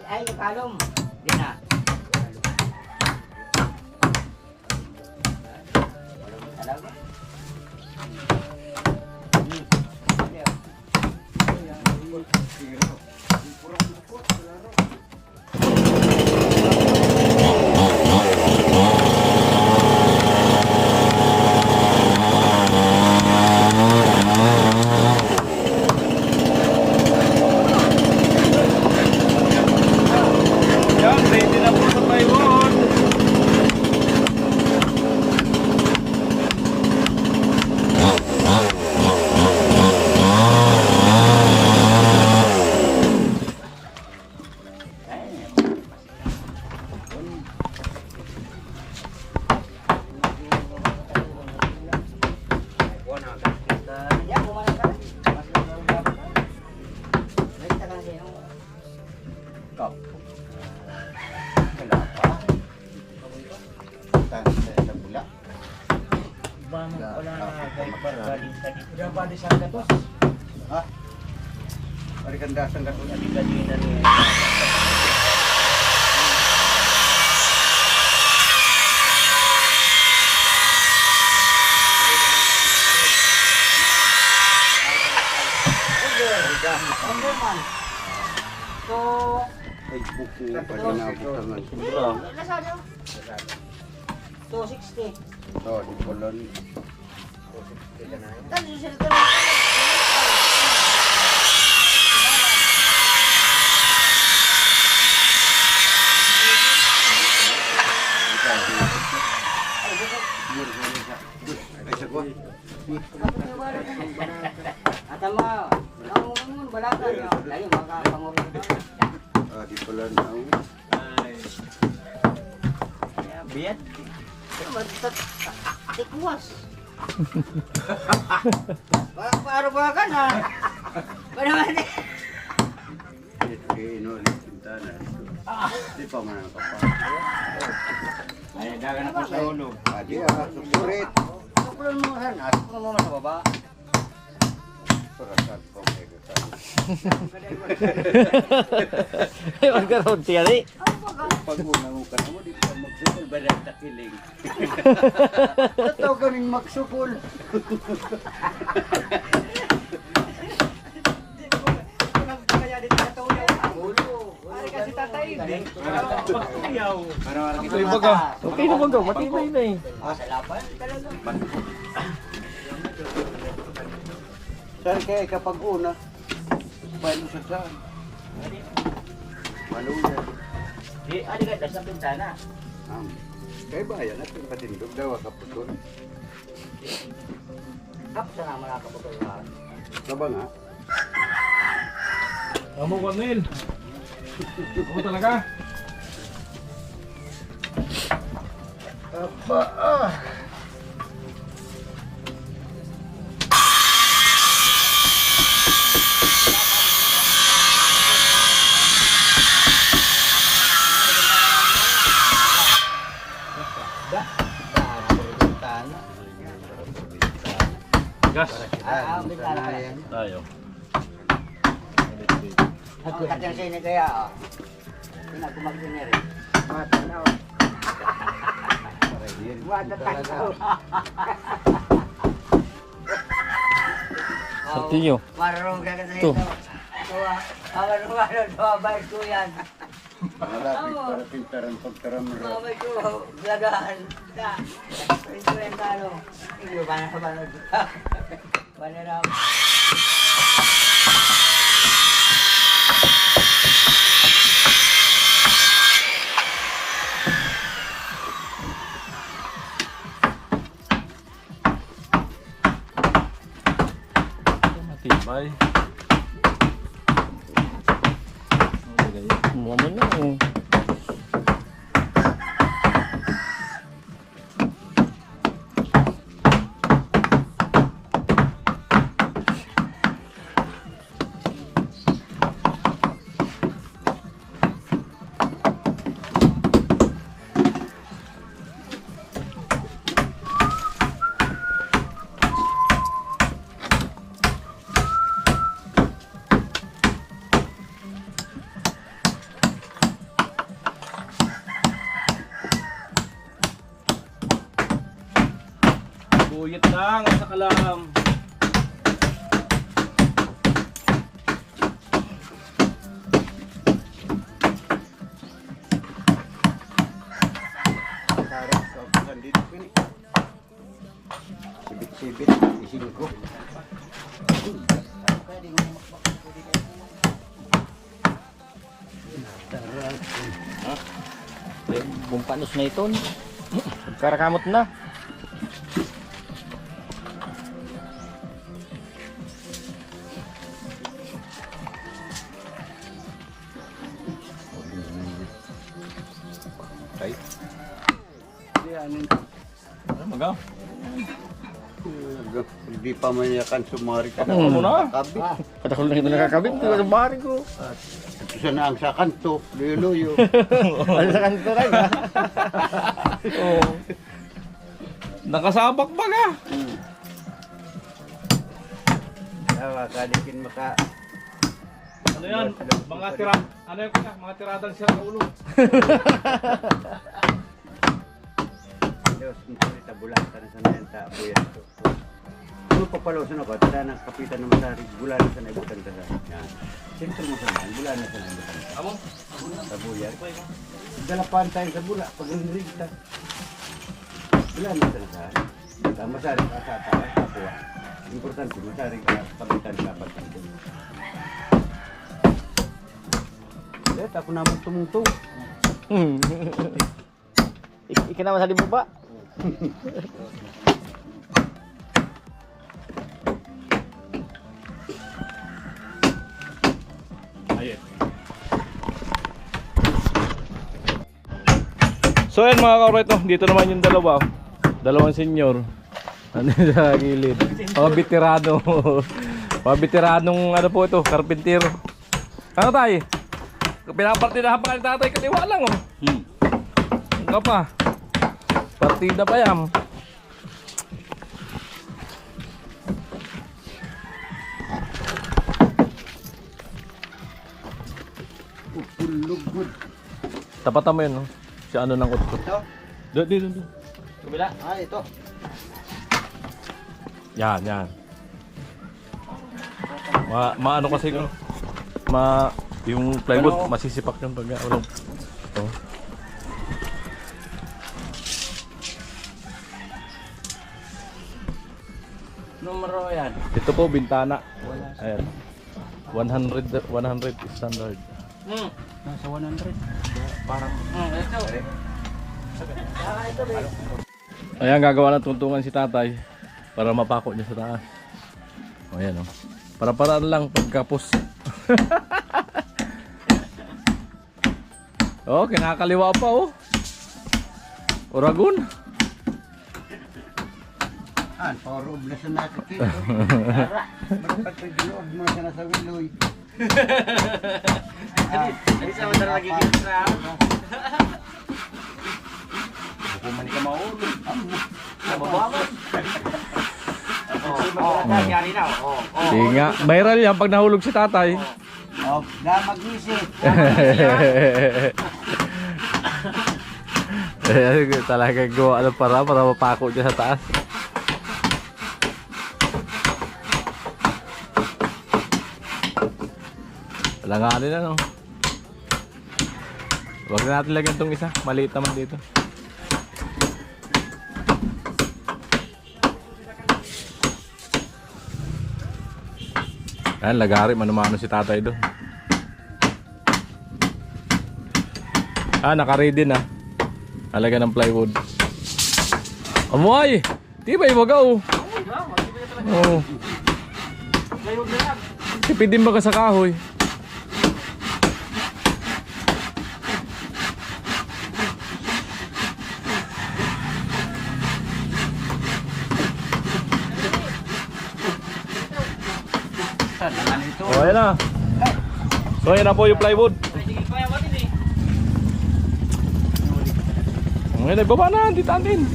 Ay, kalom. Di na. Talaga? Yan, ready na po sa Taiwan. Ya, kumana ka. Mas dapat. Basta kasi yung cup. Wala pa. Sa bula. Wala na guys, galing sa dito. Kaya pa di sa gatos. Ha? Parikandasan ka Hindi kanina rin. So, Facebook mo pa din nabutan ng sobra. Lazada. 260. Oh, di pala. Tanto sila tanong. Ay, sagwa. At ang mga, ang balakan nyo, layo makakanguri ko. Ah, di pala na. Biyat. Tikwas. Paano ba ka na? Paano ba na? Ino, pintana. Di pa man ang kapal. Ay, dagan ako sa ulo. Adi, susurit. Kapulon mo, Han. Asok mo sa baba. Surasat ko kayo sa Ay, magkaroon tiyan eh. pag-unang mo ka na mo, di pa magsukol ba na takiling? Totoo ganing magsukol. Ito yung baga. Okay na baga, matibay na eh. Salapan talaga. Saan kaya kapag una? Paano sa saan? Maluyan. Di, ali ka sa pintana. Kaya bayan at yung patindog daw kaputol. Kap sa naman nakapagpapagawa. Saba nga? Amo ko, Neil. Ako talaga. Apa ah! Gas. Bintana ka. Tayo. Ang katyang siya na kaya, oh. Pinagkumagin niya rin. Mata na, oh. Mata tayo. Sartilyo. Marunong ka kasi Ito. ito. Marunong babay ko yan. Malapit para pintaran pagkaramra. Babay ko, gagahan. Ito yung talo. Ito ba na kapanood? Panarap. Matibay. Mukha mo na eh. Guyit lang sa kalam. Sarap ka bukan dito pini. Sibit-sibit, ising ko. Bumpanos na ito. Karakamot na. Ay. Diyanin. Ano magaw? Hindi pa man yakan sumari ka Ano mo na? Kabit. Katakol na ito nakakabit. Ito sa bahay ko. Ito sa naang sa kanto, luyo-luyo. Ano sa kanto rin ha? Oo. Nakasabak ba ka? Tawa, kalikin maka. Ano yan? Mga tira... Ano yan kuya? Mga tiradang sira ng ulo. Diyos, kita bulan ka na sa nayanta, buyan ito. Puro papalosan ako, tada ng kapitan ng masari, bulan na sa naibutan ka sa. Yan. Sentro mo sa nayan, bulan na sa naibutan ka. Amo? Sa buyan. Dalapan tayo sa bula, pag rinrig ta. Bulan na sa nasari. Masari ka sa tayo, kapuha. Importante, masari ka, kapitan ka, pagkanto. Let ako naman tumungtong. Ika naman sa libo ba? Ayun. So yan mga kauret, no? Dito naman yung dalawa. Dalawang senyor. Ano sa gilid? Mga veterano. Mga veteranong ano po ito, karpintero. Ano tayo? Pinapartidahan pa ka ni tatay, katiwa lang oh. Ang ka pa. Partida pa yan. Pulugod. Tapatan mo yun, no? Si ano ng kutkot. Ito? Doon. Kabila. Ah, ito. Yan. Maano kasi yung plywood masisipak yung pag ulong. Ito. Numero yan. Ito po bintana. Ayan. 100 standard. Nasa 100. Ayan, gagawa ng tuntungan si tatay para mapako niya sa taas. O ayan o. Para-paraan lang pagkapos. Oh, kinakaliwa pa oh. Oragon. Ah, paurob na sa nakikita. Dapat pagdilood mo na siya nasa wiloy. Hindi sa mga nagiging sa... Kuman ka maulog. Mababawas. Nangyari na. Hindi nga. Viral yan pag nahulog si tatay. Oh, damag-isip. Talaga gawa ano para mapako niya sa taas. Langanin na no. Huwag na natin lagyan itong isa. Maliit naman dito. Ayan, lagari. Manumano si tatay doon. Ah, naka-ready na. Halaga ng plywood. Amoy! Tibay wagaw. Oh. Tipid din ba ka sa kahoy? Oh, ayan na. So, ayan na po yung plywood. Ngayon, baba na. Dito natin.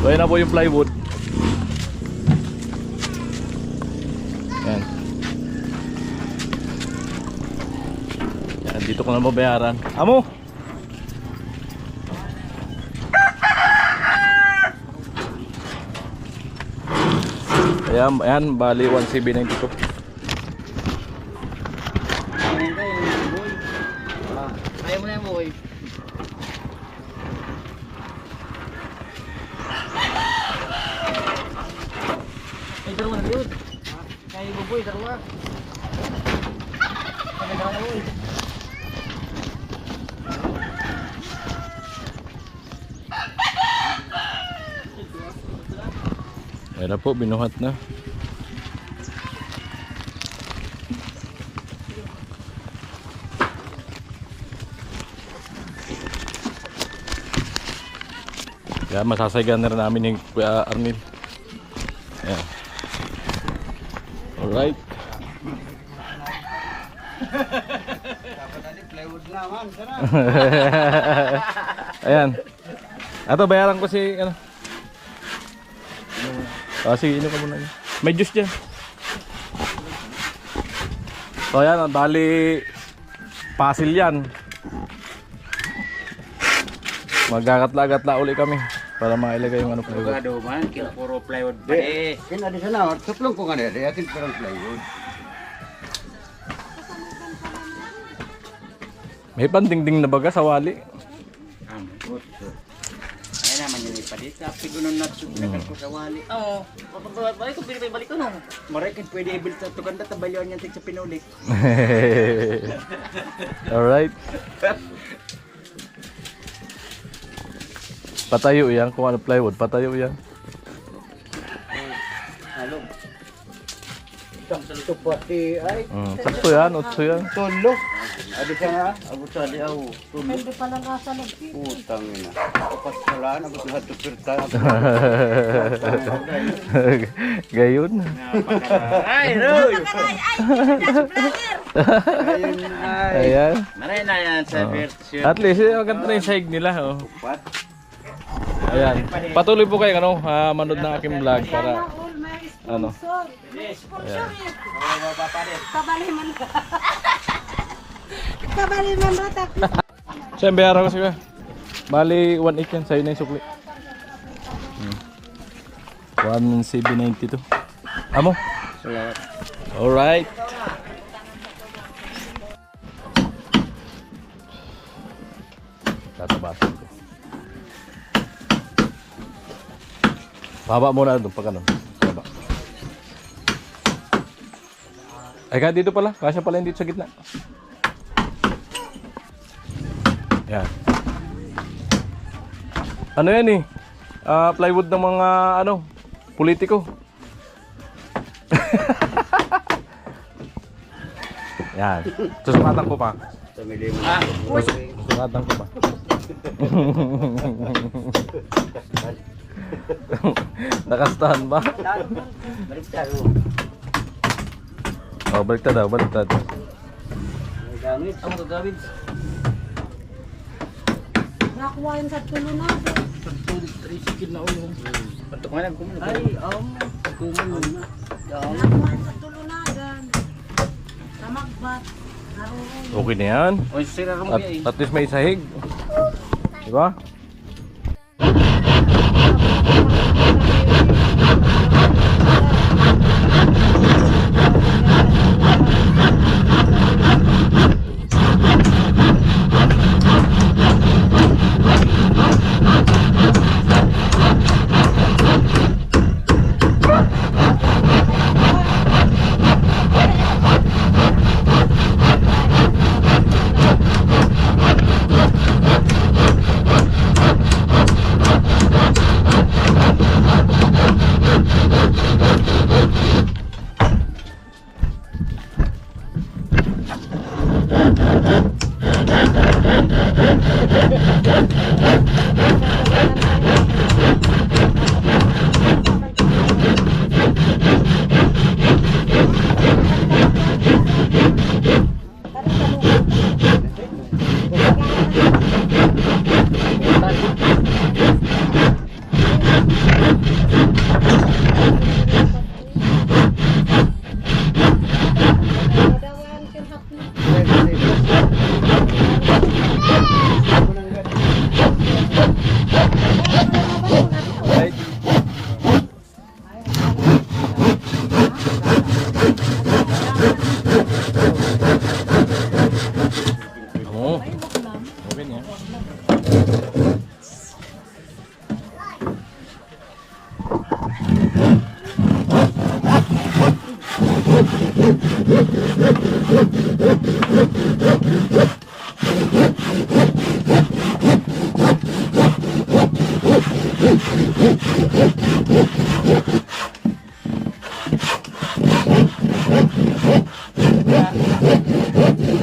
So, ayan na po yung plywood. Ayan. Ayan, dito ko na mabayaran. Amo! Ayan, bali 1,792. Kaya mo na yan, boy. Ay, dalawa na yun. Kaya mo, boy, dalawa. Kaya dalawa na, boy. Ayan na po, binuhat na. Kaya masasaygan na rin namin yung Kuya Arnil. Ayan. Alright. Ayan. Ato, bayaran ko si ano. Sige, ino ka muna. May juice dyan. So ayan, bali pasil yan. Magagatla-gatla uli kami para mailagay yung ano plywood. Sigurado man, kaya puro plywood pa Eh, kinadi sana, tuplong ko nga nila, atin parang plywood. May pandingding na baga sa wali. Ay naman yun ipalit. Tapi ko nung nagsubukan ko sa wali. Oo. Balik ko, balik ko nung. Maray kan pwede i-build sa tukanda, tabalyon yan sa pinulik. Alright. Patayo yan, kung ano plywood, patayo yan. Halo. Sakto pati ay, Sakto yan, utso yan. tulo. Adi siya nga, abot sa di aw. Hindi pala nasa lagpi. Utang ina. Kapas pala, abot lahat to pirta. Gayon. Ay, Roy! Ayun ay. Ayan. Maray na yan sa version. At least, maganda na yung sahig nila. Oh. Upat. Ayan. Patuloy po kayo ano, manood ng aking vlog para ano. Kabali man bata. So, yung bayaran ko siya. Bali, 1.8 yan. Sa'yo na yung sukli. 1,792. Amo? Salamat. Alright. Tatabasin ko. Baba muna doon pag ano. Baba. Ay, ka dito pala. Kasya pala yung dito sa gitna. Yan. Ano yan eh? Plywood ng mga ano, politiko. Yan. Susukatan ko pa. Tumili mo. Susukatan ko pa. Nakastahan ba? Baliktad. Oh, baliktad daw, baliktad. Gamit. Ang gagamit. Nakuhain sa tulo na. Tricycle na ulo. Pantok nga lang kumulo. Ay, kumulo na. Nakuhain sa tulo na gan. Tamagbat. Naroon. Okay na yan. O, sira mo At least may sahig. Diba?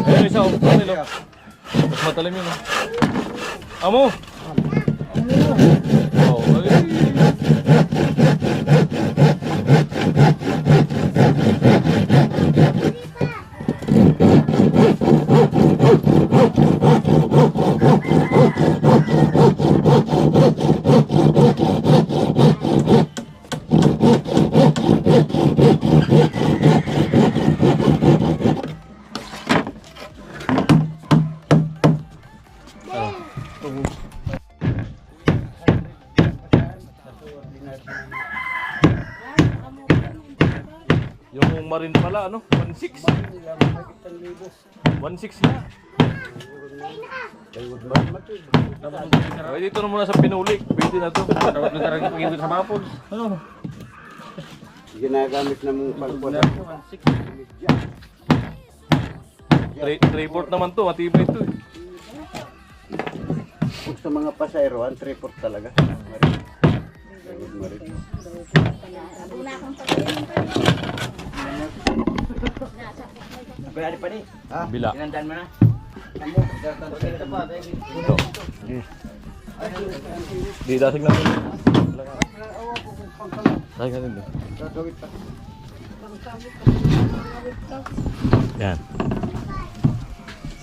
Ayun, isa, oh. Ano, oh. Mas matalim yun, oh. Amo! Oh, ay. Yung marine pala, ano? 1.6. 1.6 na. Ay, dito na muna sa Pinulik. Pwede na to. Nagkaragin sa mga pods. Ano? Ginagamit na mong pagpunan. 3-port naman to. Matibay to, eh. Kung sa mga pasayro, ang 3-port talaga. Marit. Kuya, di pa di. Bila. Inandaan mo na. Di, dasig natin. Dasig natin din. Yan.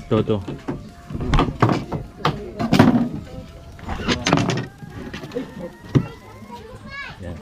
Ito. Yan.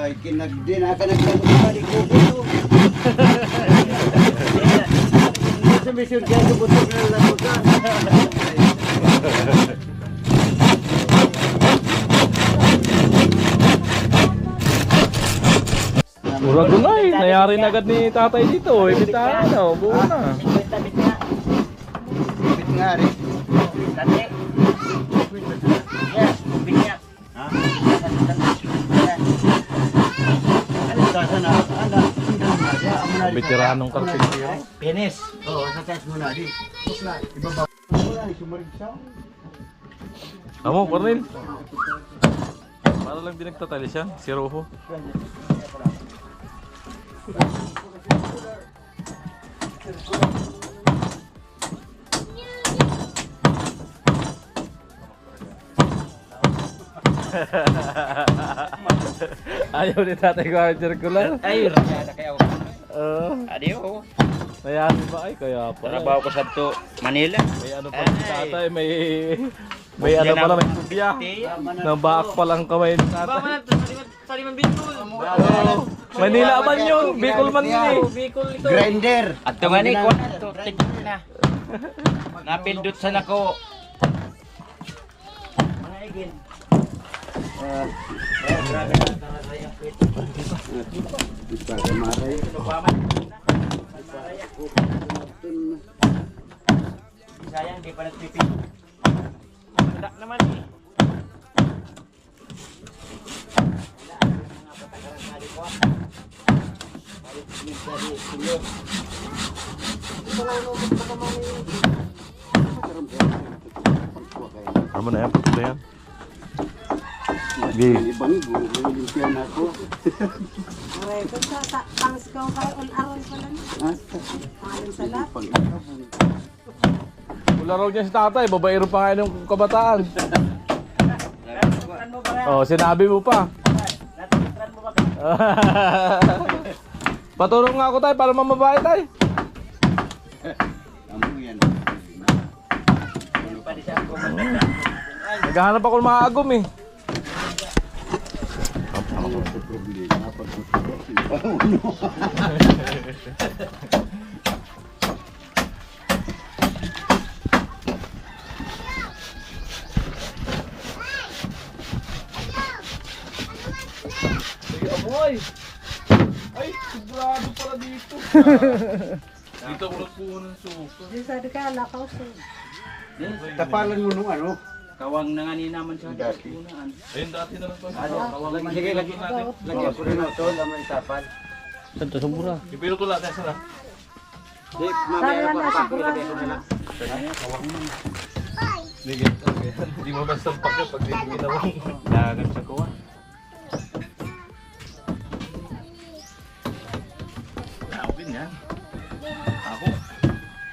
Ay, kinagdin. Aka nagkakabali ko po. Sa mission kaya ko po na lagutan. Murag na eh. Nayari na agad ni tatay dito. Ibitahan na. Buo na. Bit nga rin. Tati. Yes, binyak. Sasa na. Anda. Veteranong karpintero. Penis. Oo, sa taas mo na. Di. Ibaba. Wala, sumarig siya. Amo, Cornel. Para lang din nagtatali siya. Si Rojo. Ayaw ni tatay ko ang circular. Ay, raya kaya ako. Adiyo. Nayari ba ay kaya pa. Trabaho ko sa to Manila. May ano pa si tatay, may ano pala, may tubya. Nabaak pa lang kamay ni tatay. Manila man yun, Bicol man yun eh. Grinder. At ito nga ni ko na to, tignan na. Napindot sa nako. Mga igin. Grabe na tarasaya pit. Para maray. Sayang di pa nagpipin. Tidak naman eh. Ano na yan? Ito yan. Sige. Ibang gulimpiyan ako. Wala raw niya si tatay, babaero pa nga ng kabataan. Oh, sinabi mo pa. Patulong nga ako tayo para mamabae tayo. Amo yan. Pwede siya ako maganda. Ay, Naghahanap ako ng mga agom eh. Sige amoy. Ay, sigurado pala dito. Dito ako nagpuho ng suka. Tapalan mo nung ano. Kawang na nga ni naman siya. Dati. Ayun dati na lang to. Sige, lagyan natin. Lagyan ko rin ito, laman tapal. Santo sobra. Ipilo ko natin sana. Di, mamaya na pa. Ilagay ko na lang. Hindi mo basta pakyo pag hindi ginawa. Dagan sa kuha. Nakawin yan. Ako.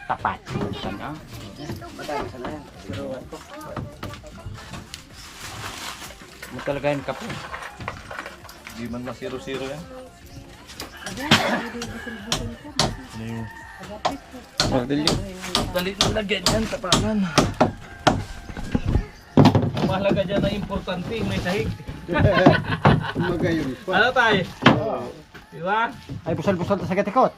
Tapat. Sana. Mo talaga yung kape. Hindi man na 0-0 yan. Dali na lagyan yan, tapalan. Ang mahalaga dyan na importante, may sahig. Magayon pa. Ano tayo? Diba? Ay, busal-busal ta sa gatikot.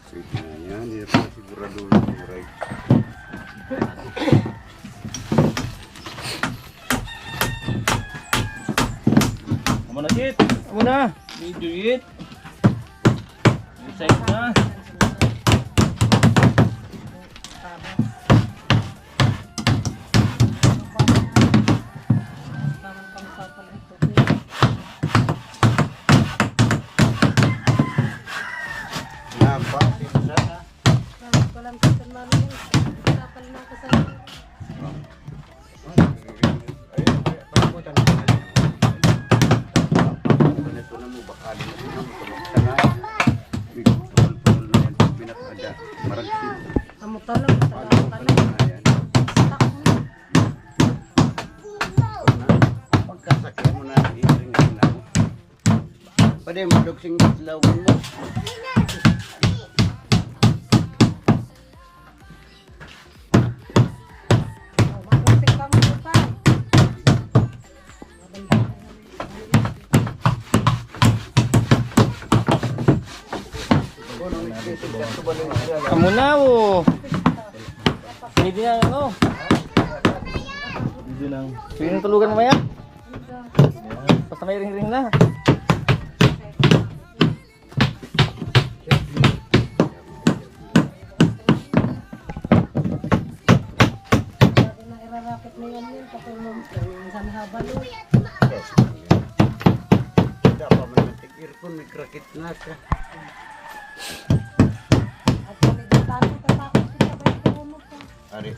Sige na yan, hindi na pala sigurado ng right. Amo na Jit. Amo na. Medyo Jit. May sahig na. Napa. Ito na mo, baka na mo tumaksanay. Pul-pul na yan, pinakada. Maragsin. Pagkasakyan mo na, iring na mo. Pwede madugsing lawan mo. Amo na oh. Pwede na ano. Medyo lang. Pwede na tulugan mamaya. Basta may ring-ring na. Tidak pa man natikir pun, may krakit na ka. Ari.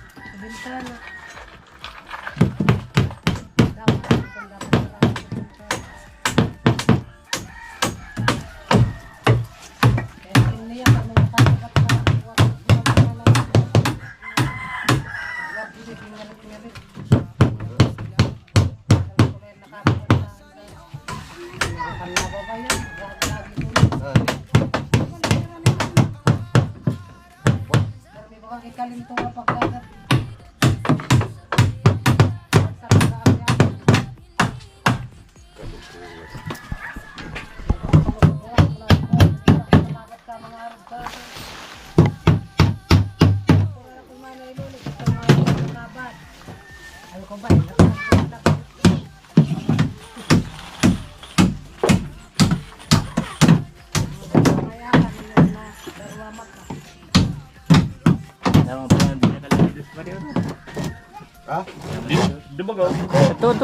Ha? Di ba go? Ito.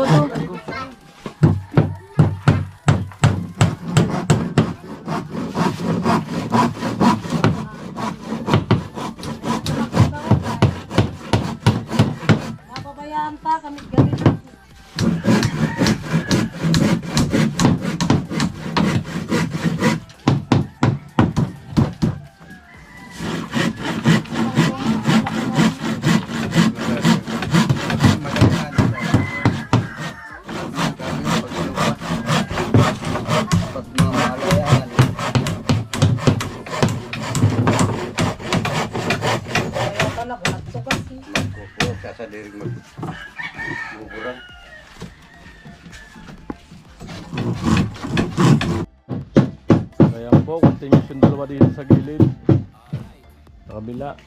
Napabayaan pa kami galit. pwede rin mag-mugurang. Kaya po, continuous yung dalawa dito sa gilid. Sa kabila.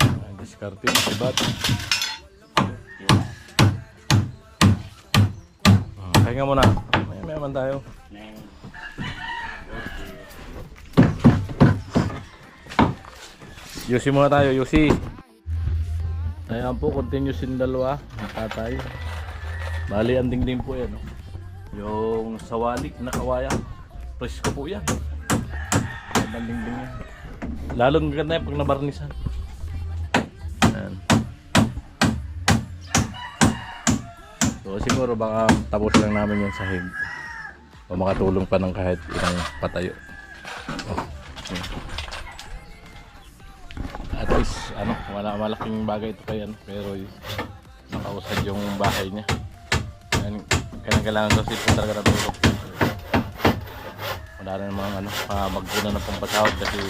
Ayan, diskarte yung sibat. Pahinga muna. Maya man tayo. Yusi muna tayo, Yusi. Ayan po, continuous yung dalawa. Nakatay. Bali, ang dingding po yan. Oh. Yung sawalik na kawaya. Presko po yan. Ang dingding yan. Lalong ganda yan pag nabarnisan. Ayan. So siguro baka tapos lang namin yung sahig. O makatulong pa ng kahit ilang patayo. Oh. At least, malaking bagay ito kay pero nakausad yung bahay niya. Kailangan kasi ito talaga na tulog. Wala na namang magpuna ng pampasahod kasi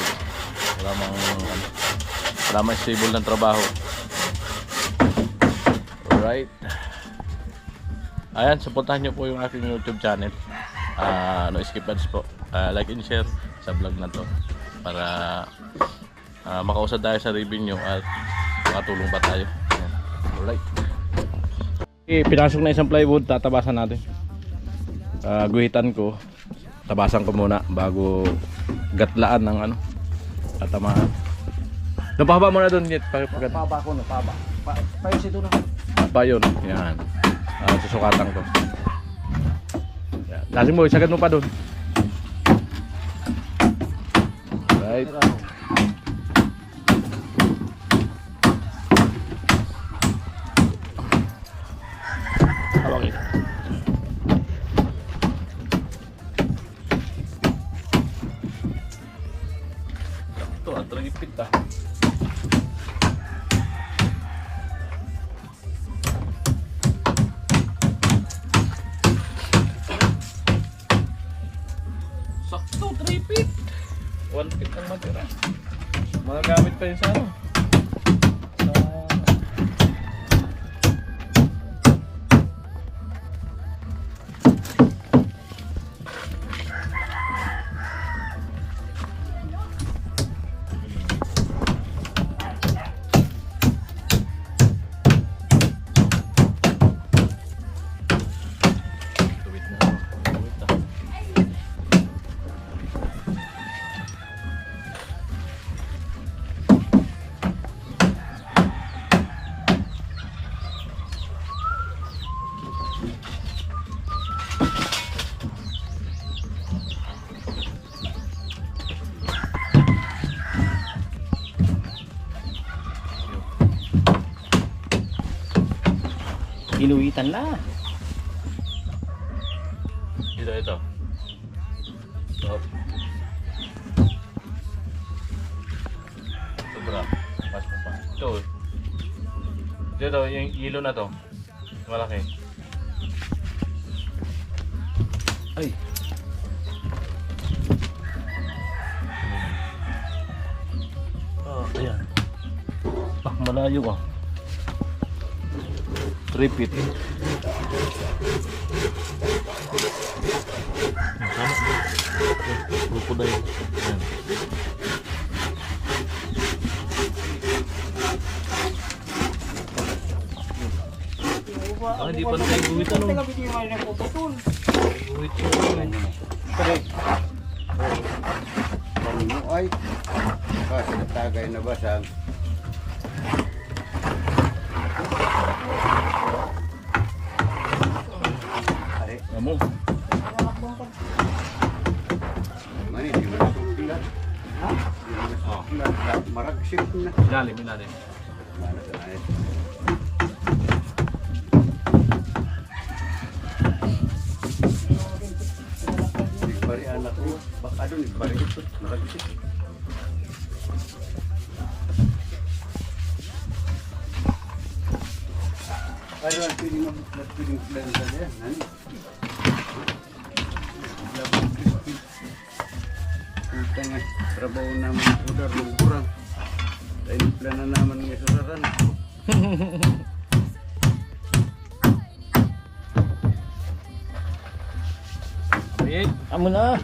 wala mang stable ng trabaho. Alright. Ayan, supportahan nyo po yung aking YouTube channel. No skip ads po. Like and share sa vlog na to para makausad tayo sa revenue at makatulong pa tayo. Ayan. Alright. Pinasok na isang plywood, tatabasan natin. Guhitan ko, tabasan ko muna bago gatlaan ng tatamaan. Napahaba mo na doon, Jet. Paba ko, napaba. Payos ito na. Pa yun, yan. Susukatan ko. Lasing mo, isagad mo pa doon. Right. Hawak ito, atrang ipit ah. Sakto, 3 feet. 1 feet ang matira. Magagamit pa yun sa Inuwitan na. Ito. Stop. Sobra. Pas mo pa. Ito, yung ilo na to. Malaki. Ay. Ayan. Malayo ah. 3 feet. Grupo na yun. Ayan. Hindi pa na tayo guhit ano. Guhit yun. Correct. Ano ay? Kasi natagay na basag. Amo. Mani, di mo nasukilan. Ha? Di mo nasukilan. Maragsip na. Ilalim. Mana sa natin. Bari anak ko. Baka doon, bari ito. Maragsip. Ano ang piling plan sa diyan? Ano? Trabaho namin udar ng kurang. Timpla na naman ng susaran. Wait. Amo na.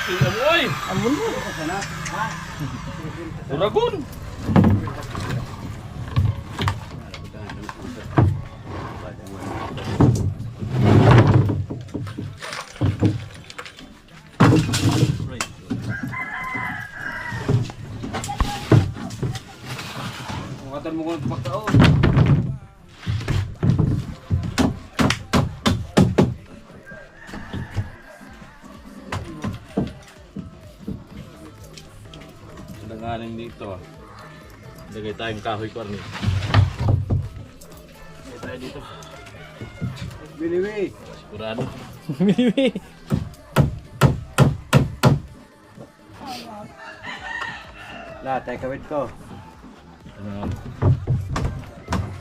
Tingnan mo ay. Amo na. Uragon. Mukatan mo ko ng pagkaon. Langanin dito. Lagay tayong kahoy korni. Lagay tayo dito. Biniwi. Sigurado. Bibi. Lahat ay kawit ko.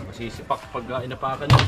Masisipak pag inapakan nyo.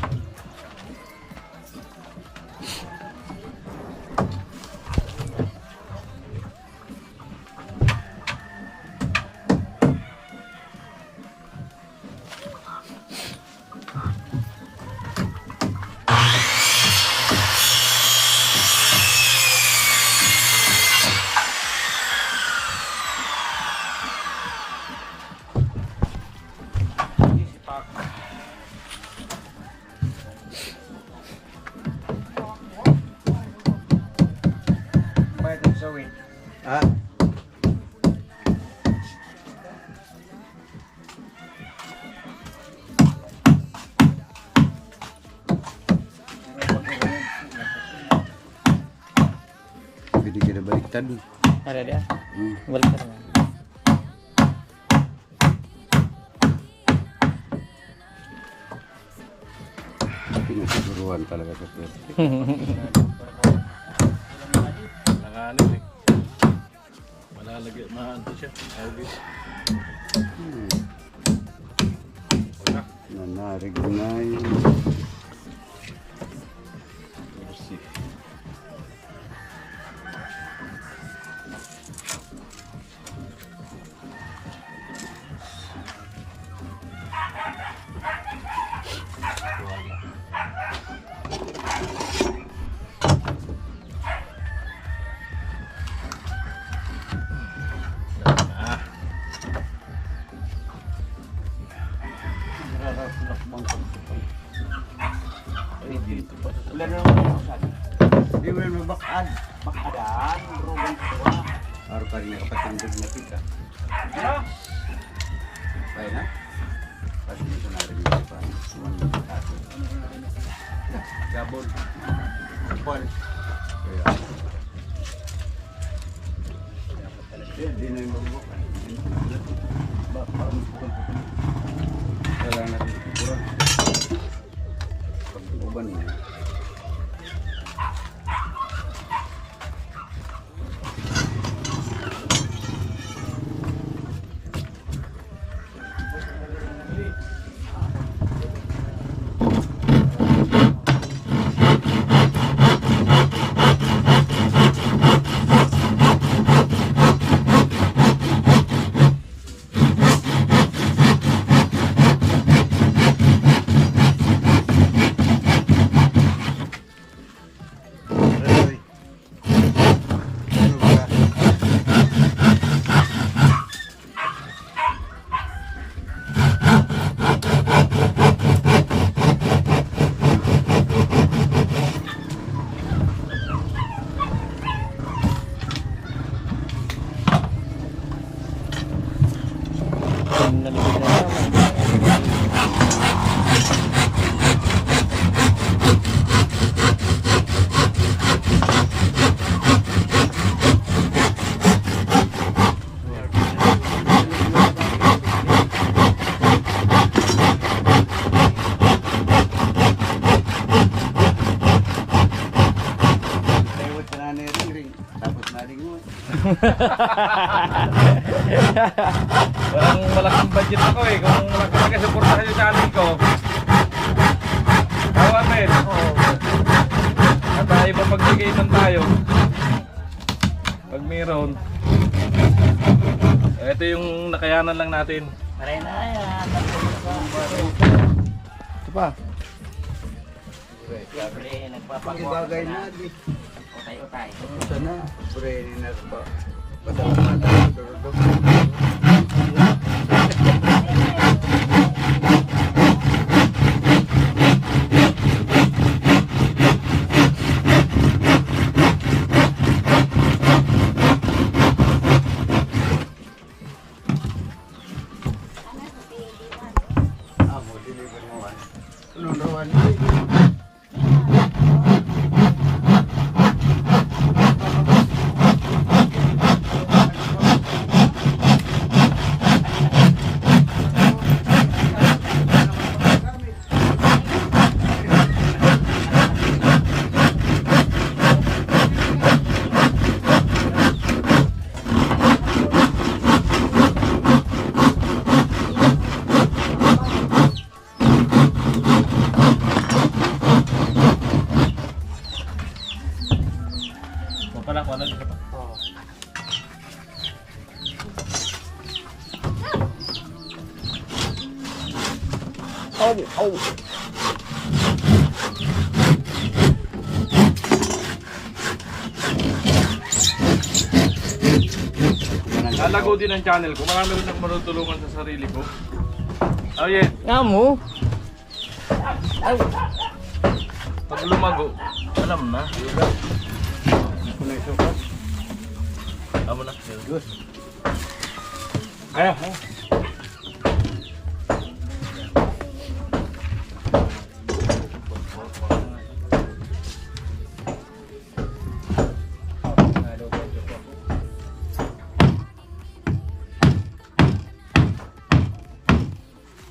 Bakit ang sawit? Ha? Pwede ka na baliktad. Ada dia. Hmm. Balik ka naman. Pinasiguruan talaga sa pwede. Langanin eh. Malalagyan, maanto siya. August. Wala. Nanarig na yun. Mercy. Ay, dito pa. Wala na naman ako sa atin. Di mo naman bakad. Bakadaan. Ruban ko. Araw ka rin nakapatindog na kita. Ano? Kaya na? Kasi dito na rin yung pa. Gabon. Paul. Kaya. Di na yung mabubukan. Kailangan natin ikukuran. Pag-uban niya. Parang malaking budget ako eh. Kung malaki na supportahan yung channel ko. Tawa men. At tayo pa magbigay man tayo. Pag mayroon. Ito yung nakayanan lang natin. Maray na yan. Ito pa. Siyempre, nagpapagawa Bagay ka na na. di. Utay-utay. Sana. Pre, na ba? Padamata. Amo, deliver mo. Luluan. Ito pala, kung ano dito pa. Lalago din ang channel ko. Marami rin akong marutulungan sa sarili ko. Oh yeah. Nga mo. Pag lumago, alam na. Kuna isukat. Tama na. Good. Kaya.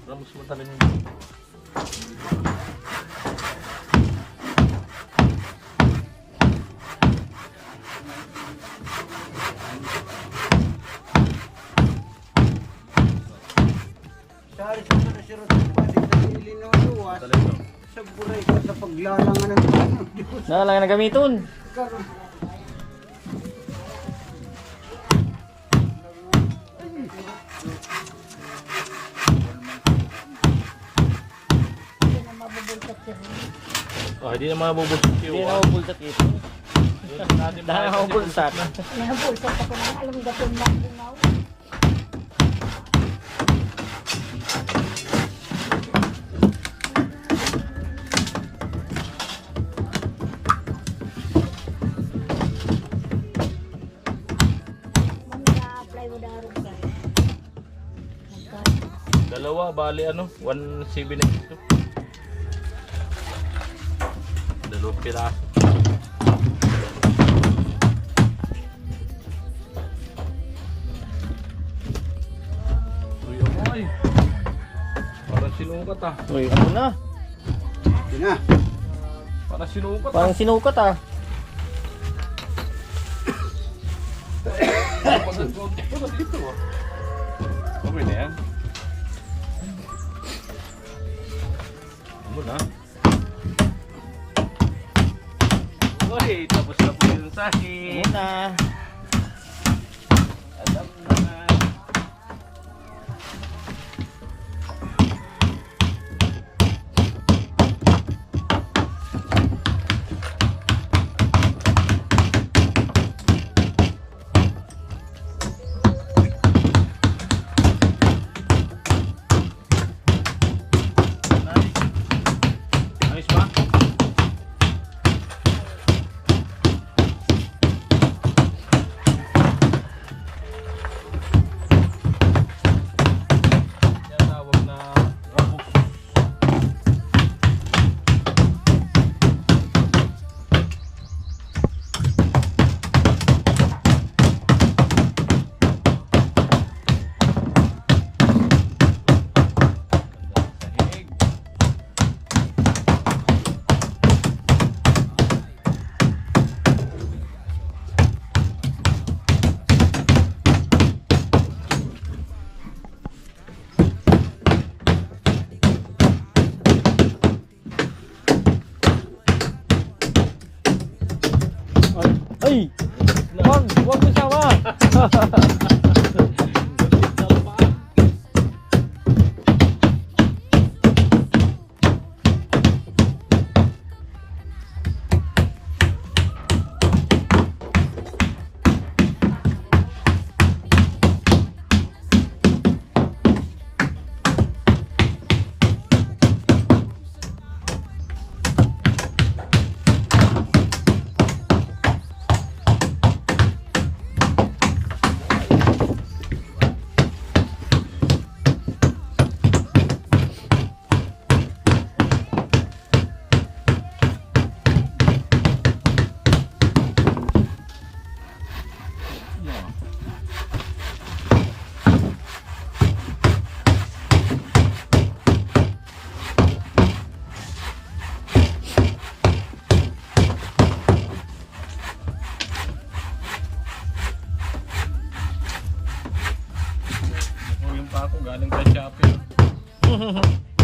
Ramos mo talaga yung Sari sa sarap sa pwede sa Illinois. Sa buray ko sa paglalangan ng ano. Nalang na gamiton. oh, hindi na mabubulsik Hindi yung na ako bultat ito. Dahil ako bultat. Nabulsat ako na alam gapon lang din ako. Plywood araw ka. Dalawa, bali ano, 1,792. Dalawang piraso. Uy, amoy. Parang sinukat ah. Uy, ano na? Tina. Parang sinukat ah. Parang sinukat ah. Parang konti pa na dito ah. Okay na yan. Ano na? Uy, tapos na po yung sahi. Ano na? Alam na. Ayos ba? Uy! Wag mo sama! Yung pa ako galing kay Shopee.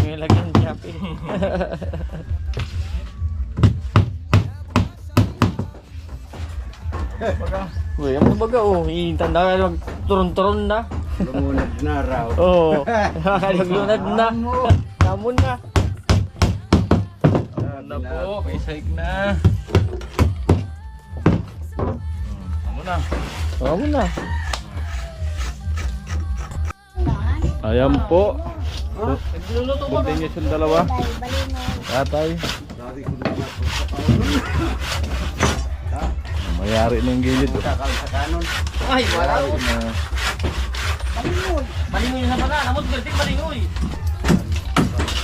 May lagyan Shopee. Uy, ang baga oh, tanda ka magturun-turun na. Lumunod na raw. Oo. Nakaluglunad na. Namon na. Ano po, may sahig na. Ano na? Namon na. Ayan po. Nagluluto ba? Continuous yung dalawa. Dahil balingon. Tatay. Sabi ko na nga po sa Mayari na yung gilid. Kakal sa kanon. Ay, wala oh. Na, Malingoy na pala. Namon gerting malingoy.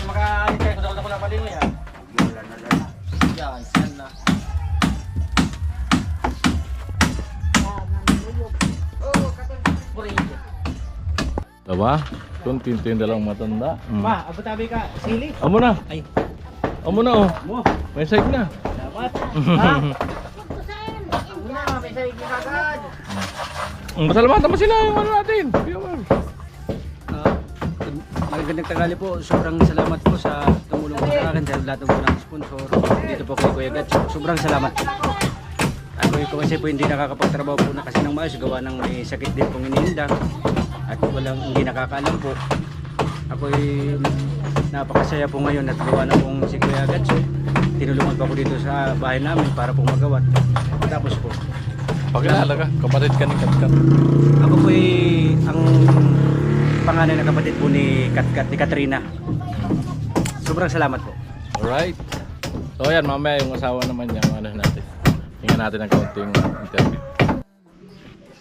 Makaalit kayo kung ako na malingoy ha. Wala na lang. Yan, yan na. Puri. dalawa. Kontinto yung dalawang matanda. Ma, abot-abi ka. Sili. Amo na. Ay. Amo na oh. Mo. May sahig na. Dapat. Ha? Una, may sarili ka agad. Masalamatan mo sila yung ano natin. Magandang tanghali po. Sobrang salamat po sa tumulong po sa akin sa lahat ng mga sponsor. Dito po kay Kuya Gats. Sobrang salamat po. Ako ko kasi po hindi nakakapagtrabaho po na kasi ng maayos gawa ng may sakit din pong iniinda. At walang hindi nakakaalam po. Ako'y napakasaya po ngayon at gawa na pong si Kuya Gats. Tinulungan po ako dito sa bahay namin para pong magawa. Tapos po, Pakilala ka. Kapatid ka ni Katkat. ako po ang panganay na kapatid po ni Katkat, ni Katrina. Sobrang salamat po. Alright. So ayan, mamaya yung asawa naman niya. Ano natin. Tingnan natin ang kaunting interview.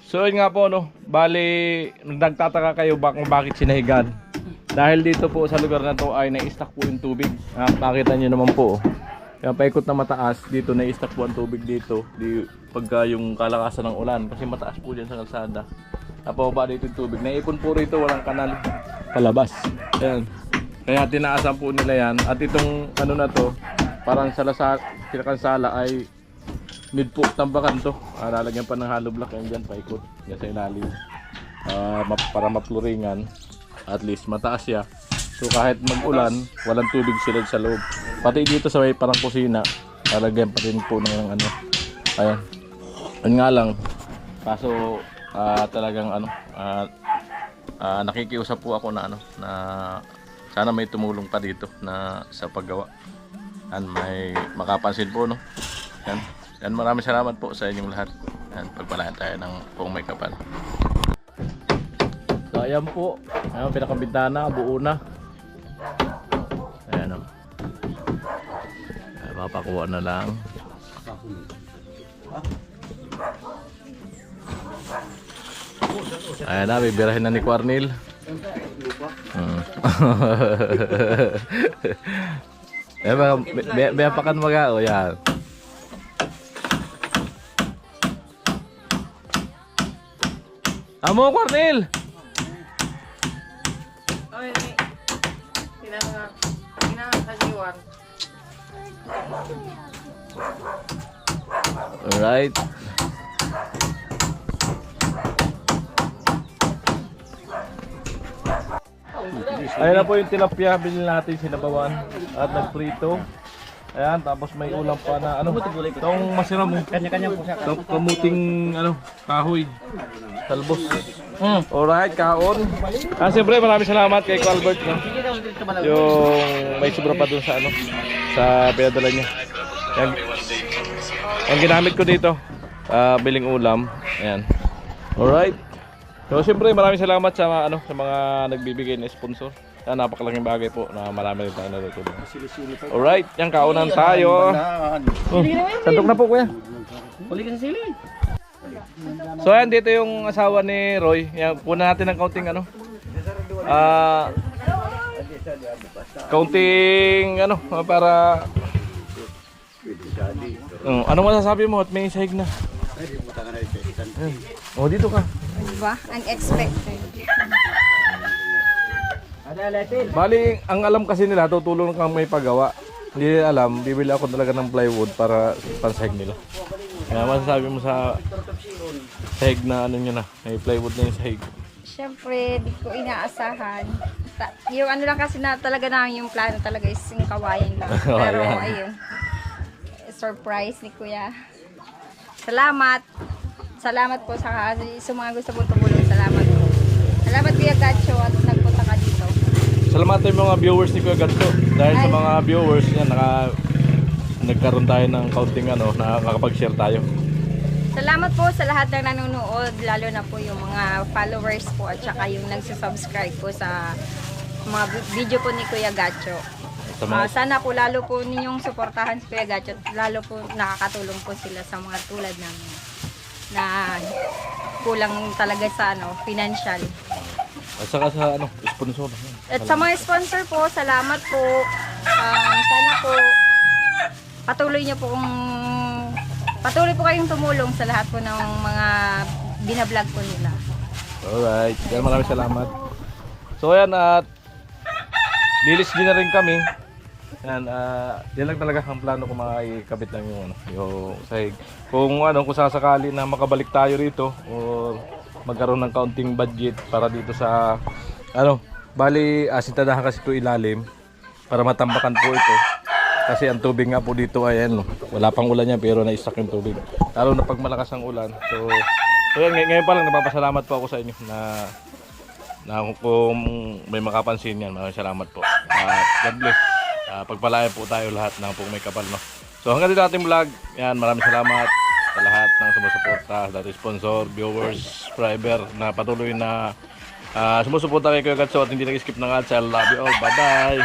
So yun nga po no. Bali, nagtataka kayo bakit sinahigan. Dahil dito po sa lugar na to ay na-stack po yung tubig. Makita nyo naman po. Kaya paikot na mataas, dito na-stack po ang tubig dito. Pagka yung kalakasan ng ulan. Kasi mataas po dyan sa kalsada. Napababa dito yung tubig. Naipon po rito, walang kanal palabas. Ayan. Kaya tinaasan po nila yan. At itong ano na to, parang kinakansala ay mid po tambakan to. Lalagyan pa ng hollow block yan dyan, paikot. Yan sa ilalim. Para mapluringan. At least mataas siya. So kahit mag-ulan, walang tubig sila sa loob. Pati dito sa may parang kusina, lalagyan pa rin po ng ano. Ayan. Yun nga lang. Kaso talagang ano, nakikiusap po ako na ano, na sana may tumulong pa dito na sa paggawa. Yan, may makapansin po no. Yan. Yan, maraming salamat po sa inyong lahat. Yan, pagpalahan tayo ng buong may kapal. So ayan po. Ayan, pinakabintana, buo na. Ayan o. Papakuha na lang. Ayan na, bibirahin na ni Quarnil. Ayan, pakan maga. O yan. Amo, Quarnil! Ay, kinakasiwan. Alright. Ayan na po yung tilapia, binili natin sinabawan at nagprito. Ayan, tapos may ulam pa na ano, itong masiram mo. Kanya-kanya po siya. Itong kamuting ano, kahoy. Talbos. Alright, kaon. Siyempre maraming salamat kay Ko Albert, no? Yung may sobra pa dun sa ano, sa pinadala niya. Yan. Ang ginamit ko dito, biling ulam. Ayan. Alright. So siyempre maraming salamat sa ano, sa mga nagbibigay na sponsor. Napakalaking bagay po na marami rin tayo natutulong. Alright, yan kaunan tayo. Sandok na po kuya. Huli ka sa sili. So yan, dito yung asawa ni Roy. Yan, kuna natin ng kaunting ano. Kaunting ano, para ano masasabi mo at may sahig na? Oh, dito ka. Diba? Unexpected. Bali, ang alam kasi nila, tutulong kang may paggawa. Hindi nila alam, bibili ako talaga ng plywood para pansahig nila. Kaya masasabi mo sa sahig na ano nyo na, may plywood na yung sahig. Siyempre, di ko inaasahan. Yung ano lang kasi na talaga namin yung plano talaga is yung kawayan lang. Pero Kawayan. ayun, surprise ni Kuya. Salamat. Salamat po sa mga gusto po tumulong. Salamat po. Salamat Kuya Gacho at nagpunta ka dito. Salamat sa mga viewers ni Kuya Gatso. Dahil sa mga viewers yan, nagkaroon tayo ng kaunting ano, nakakapag-share tayo. Salamat po sa lahat ng nanonood, lalo na po yung mga followers po at saka yung nagsusubscribe po sa mga video po ni Kuya Gacho. Sana po lalo po ninyong suportahan si Kuya Gacho at lalo po nakakatulong po sila sa mga tulad namin na kulang talaga sa ano, financial. At saka sa ano, sponsor. At sa mga sponsor po, salamat po. Sana po patuloy po kayong tumulong sa lahat po ng mga binablog po nila. Alright, yan, maraming salamat. So ayan, at lilis din na rin kami. Yan, yan lang talaga ang plano ko, makikabit lang yung ano, yung sahig. Kung sasakali na makabalik tayo rito or magkaroon ng kaunting budget para dito sa bali asintadahan kasi ito ilalim para matambakan po ito. Kasi ang tubig nga po dito ay wala pang ulan yan pero na-stuck yung tubig. Lalo na pag malakas ang ulan. So yan, ngayon pa lang napapasalamat po ako sa inyo na kung may makapansin yan. Maraming salamat po. God bless. Pagpalain po tayo lahat ng pong may kapal, no? So hanggang dito ating vlog. Yan, maraming salamat sa lahat ng sumusuporta, dati sponsor, viewers, subscriber na patuloy na sumusuporta kay Kuya Gatso at hindi nag-skip ng ads. I love you all. Bye bye.